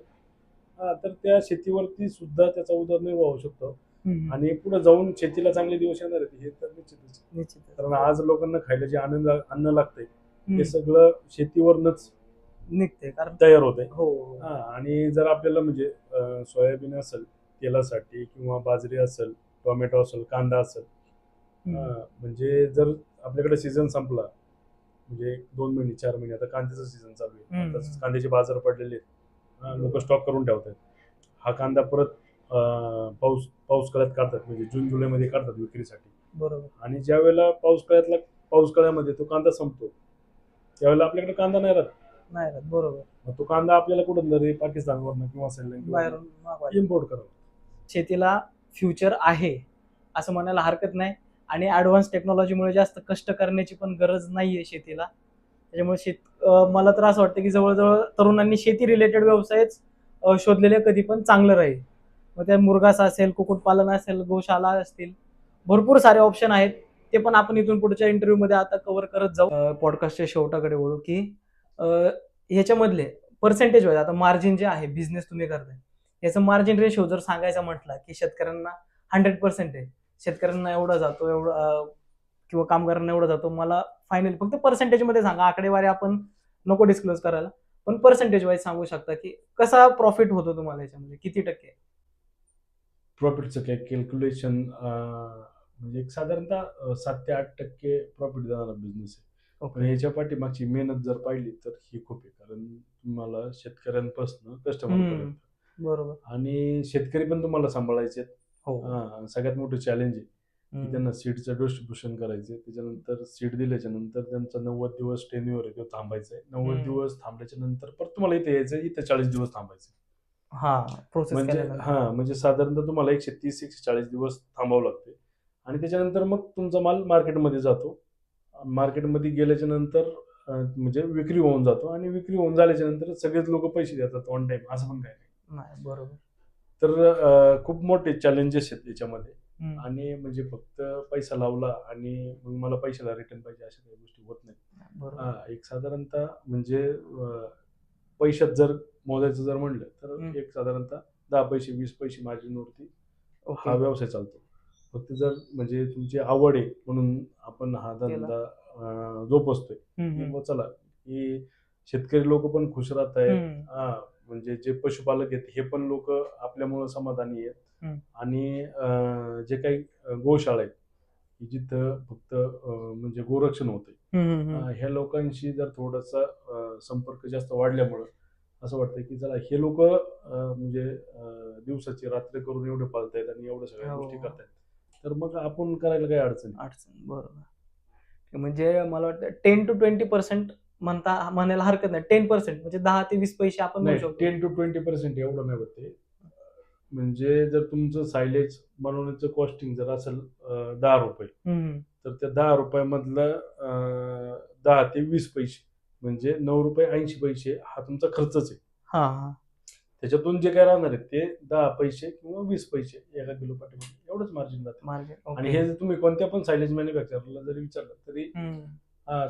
तर त्या शेतीवरती सुद्धा त्याचा उदरनिर्वाह होऊ शकतो आणि पुढे जाऊन शेतीला चांगले दिवस येणार आहेत हे तर निश्चितच. कारण आज लोकांना खायला जे अन्न लागतंय हे सगळं शेतीवरनच निघते कारण तयार होते. हो. आणि जर आपल्याला म्हणजे सोयाबीन असेल तेलासाठी किंवा बाजरी असेल, टोमॅटो असेल, कांदा असेल, म्हणजे जर आपल्याकडे सीझन संपला म्हणजे 2 महिने 4 महिने, आता कांद्याचा सीझन चालू आहे, आता कांद्याचे बाजार पडलेले आहेत, लोक स्टॉक करून ठेवतात. हा कांदा परत पाऊस काळात काढतात, म्हणजे जून जुलैमध्ये काढतात विक्रीसाठी. बरोबर. आणि ज्या वेळेला पाऊस काळामध्ये तो कांदा संपतो त्यावेळेला आपल्याकडे कांदा नाही राहत. बरोबर. मग तो कांदा आपल्याला कुठून तरी पाकिस्तानवरनं किंवा बाहेरून इम्पोर्ट करावा. शेतीला फ्युचर आहे असं म्हणायला हरकत नाही आणि ॲडव्हान्स टेक्नॉलॉजीमुळे जास्त कष्ट करण्याची पण गरज नाहीये शेतीला. त्याच्यामुळे मला तर असं वाटतं की जवळजवळ तरुणांनी शेती रिलेटेड व्यवसायच शोधलेले कधी पण चांगलं राहील. मग त्या मुरघास असेल, कुक्कुटपालन असेल, गोशाला असतील, भरपूर सारे ऑप्शन आहेत. ते पण आपण इथून पुढच्या इंटरव्ह्यू मध्ये आता कव्हर करत जाऊ. पॉडकास्टच्या शेवटाकडे वळू की ह्याच्यामधले पर्सेंटेज वाईज आता मार्जिन जे आहे बिझनेस तुम्ही करताय याचं मार्जिन रेशो जर सांगायचा म्हटलं की शेतकऱ्यांना 100% आहे, शेतकऱ्यांना एवढा जातो एवढं किंवा कामगारांना एवढा जातो, मला फायनल फक्त पर्सेंटेज मध्ये सांगा, आकडेवारी आपण नको डिस्क्लोज करायला, पण पर्सेंटेज वाईज सांगू शकता की कसा प्रॉफिट होतो तुम्हाला याच्यामध्ये, किती टक्के प्रॉफिटचं काय कॅल्क्युलेशन म्हणजे एक साधारणतः 7 ते 8% प्रॉफिट देणारा बिझनेस आहे. पण याच्या पाठीमागची मेहनत जर पाहिली तर ही खूप आहे, कारण तुम्हाला शेतकऱ्यांपासून कस्टमर बरोबर आणि शेतकरी पण तुम्हाला सांभाळायचे. सगळ्यात मोठं चॅलेंज आहे की त्यांना सीडचं डिस्ट्रीब्युशन करायचे, त्याच्यानंतर सीड दिल्याच्या नंतर त्यांचा 90 दिवस टेन्युअर आहे तो थांबायचा आहे, 90 दिवस थांबल्याच्या नंतर परत तुम्हाला इथे यायचं, इथे 40 दिवस थांबायचं. म्हणजे साधारणतः तुम्हाला 130-140 दिवस थांबावं लागते आणि त्याच्यानंतर मग तुमचा माल मार्केटमध्ये जातो. मार्केटमध्ये गेल्याच्या नंतर म्हणजे विक्री होऊन जातो आणि विक्री होऊन झाल्याच्या नंतर सगळेच लोक पैसे देतात ऑन टाइम, असं पण काय नाही. बरोबर. तर खूप मोठे चॅलेंजेस आहेत याच्यामध्ये आणि म्हणजे फक्त पैसा लावला आणि मग मला पैशाला रिटर्न पाहिजे अशा काही गोष्टी होत नाही. एक साधारणतः म्हणजे पैशात जर मोजायचं जर म्हणलं तर एक साधारणतः 10 पैसे 20 पैसे मार्जिनवरती हा व्यवसाय चालतो. फक्त जर म्हणजे तुमची आवड आहे म्हणून आपण हा धंदा जोपासतोय, चला की शेतकरी लोक पण खुश राहत आहेत, म्हणजे जे पशुपालक आहेत हे पण लोक आपल्यामुळे समाधानी आहेत आणि जे काही गोशाळा आहेत जिथं फक्त म्हणजे गोरक्षण होतंय, ह्या लोकांशी जर थोडासा संपर्क जास्त वाढल्यामुळं असं वाटतं की चला हे लोक म्हणजे दिवसाची रात्र करून एवढे पाळतायत आणि एवढ्या सगळ्या गोष्टी करतायत, तर मग आपण करायला काही अडचण. बरोबर. म्हणजे मला वाटतं 10 to 20% म्हणायला हरकत नाही. 10% म्हणजे 10 ते 20 पैसे आपण म्हणू शकतो. 10 to 20% एवढं नाही होते. म्हणजे जर तुमचं सायलेज बनवण्याचं कॉस्टिंग जर असेल 10 रुपये, तर त्या 10 रुपयामधलं 10 ते 20 पैसे म्हणजे 9 रुपये 80 पैसे हा तुमचा खर्चच आहे. त्याच्यातून जे काय राहणार आहे ते 10 पैसे किंवा 20 पैसे एका किलो पाठीमागे एवढंच मार्जिन जातं. आणि हे जर तुम्ही कोणत्या पण सायलेज मॅन्युफॅक्चरला जरी विचारलं तरी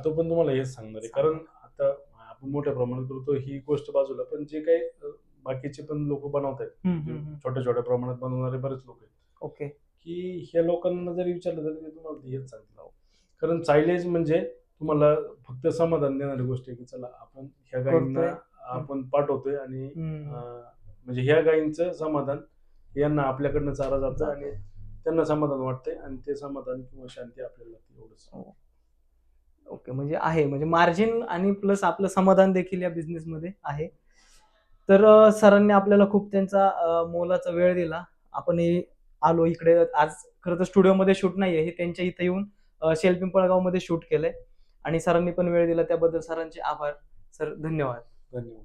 तो पण तुम्हाला हेच सांगणार आहे, कारण आता आपण मोठ्या प्रमाणात करतो ही गोष्ट बाजूला, पण जे काही बाकीचे पण लोक बनवत आहेत, छोट्या छोट्या प्रमाणात बनवणारे बरेच लोक आहेत, की ह्या लोकांना जरी विचारलं तरी ते तुम्हाला हेच सांगतील. कारण सायलेज म्हणजे तुम्हाला फक्त समाधान देणारी गोष्ट आहे की चला आपण ह्या गायींना आपण पाठवतोय आणि हम्म. म्हणजे ह्या गायींचं समाधान यांना आपल्याकडनं चारा जातं आणि त्यांना समाधान वाटतंय आणि ते समाधान किंवा शांती आपल्याला लागते एवढंच. ओके, म्हणजे आहे, म्हणजे मार्जिन आणि प्लस आपलं समाधान देखील या बिझनेस मध्ये आहे. तर सरांनी आपल्याला खूप त्यांचा मोलाचा वेळ दिला. आपण आलो इकडे. आज खरं तर स्टुडिओमध्ये शूट नाहीये, हे त्यांच्या इथे येऊन शेल पिंपळगाव मध्ये शूट केलंय आणि सरांनी पण वेळ दिला त्याबद्दल सरांचे आभार. सर, धन्यवाद. धन्यवाद.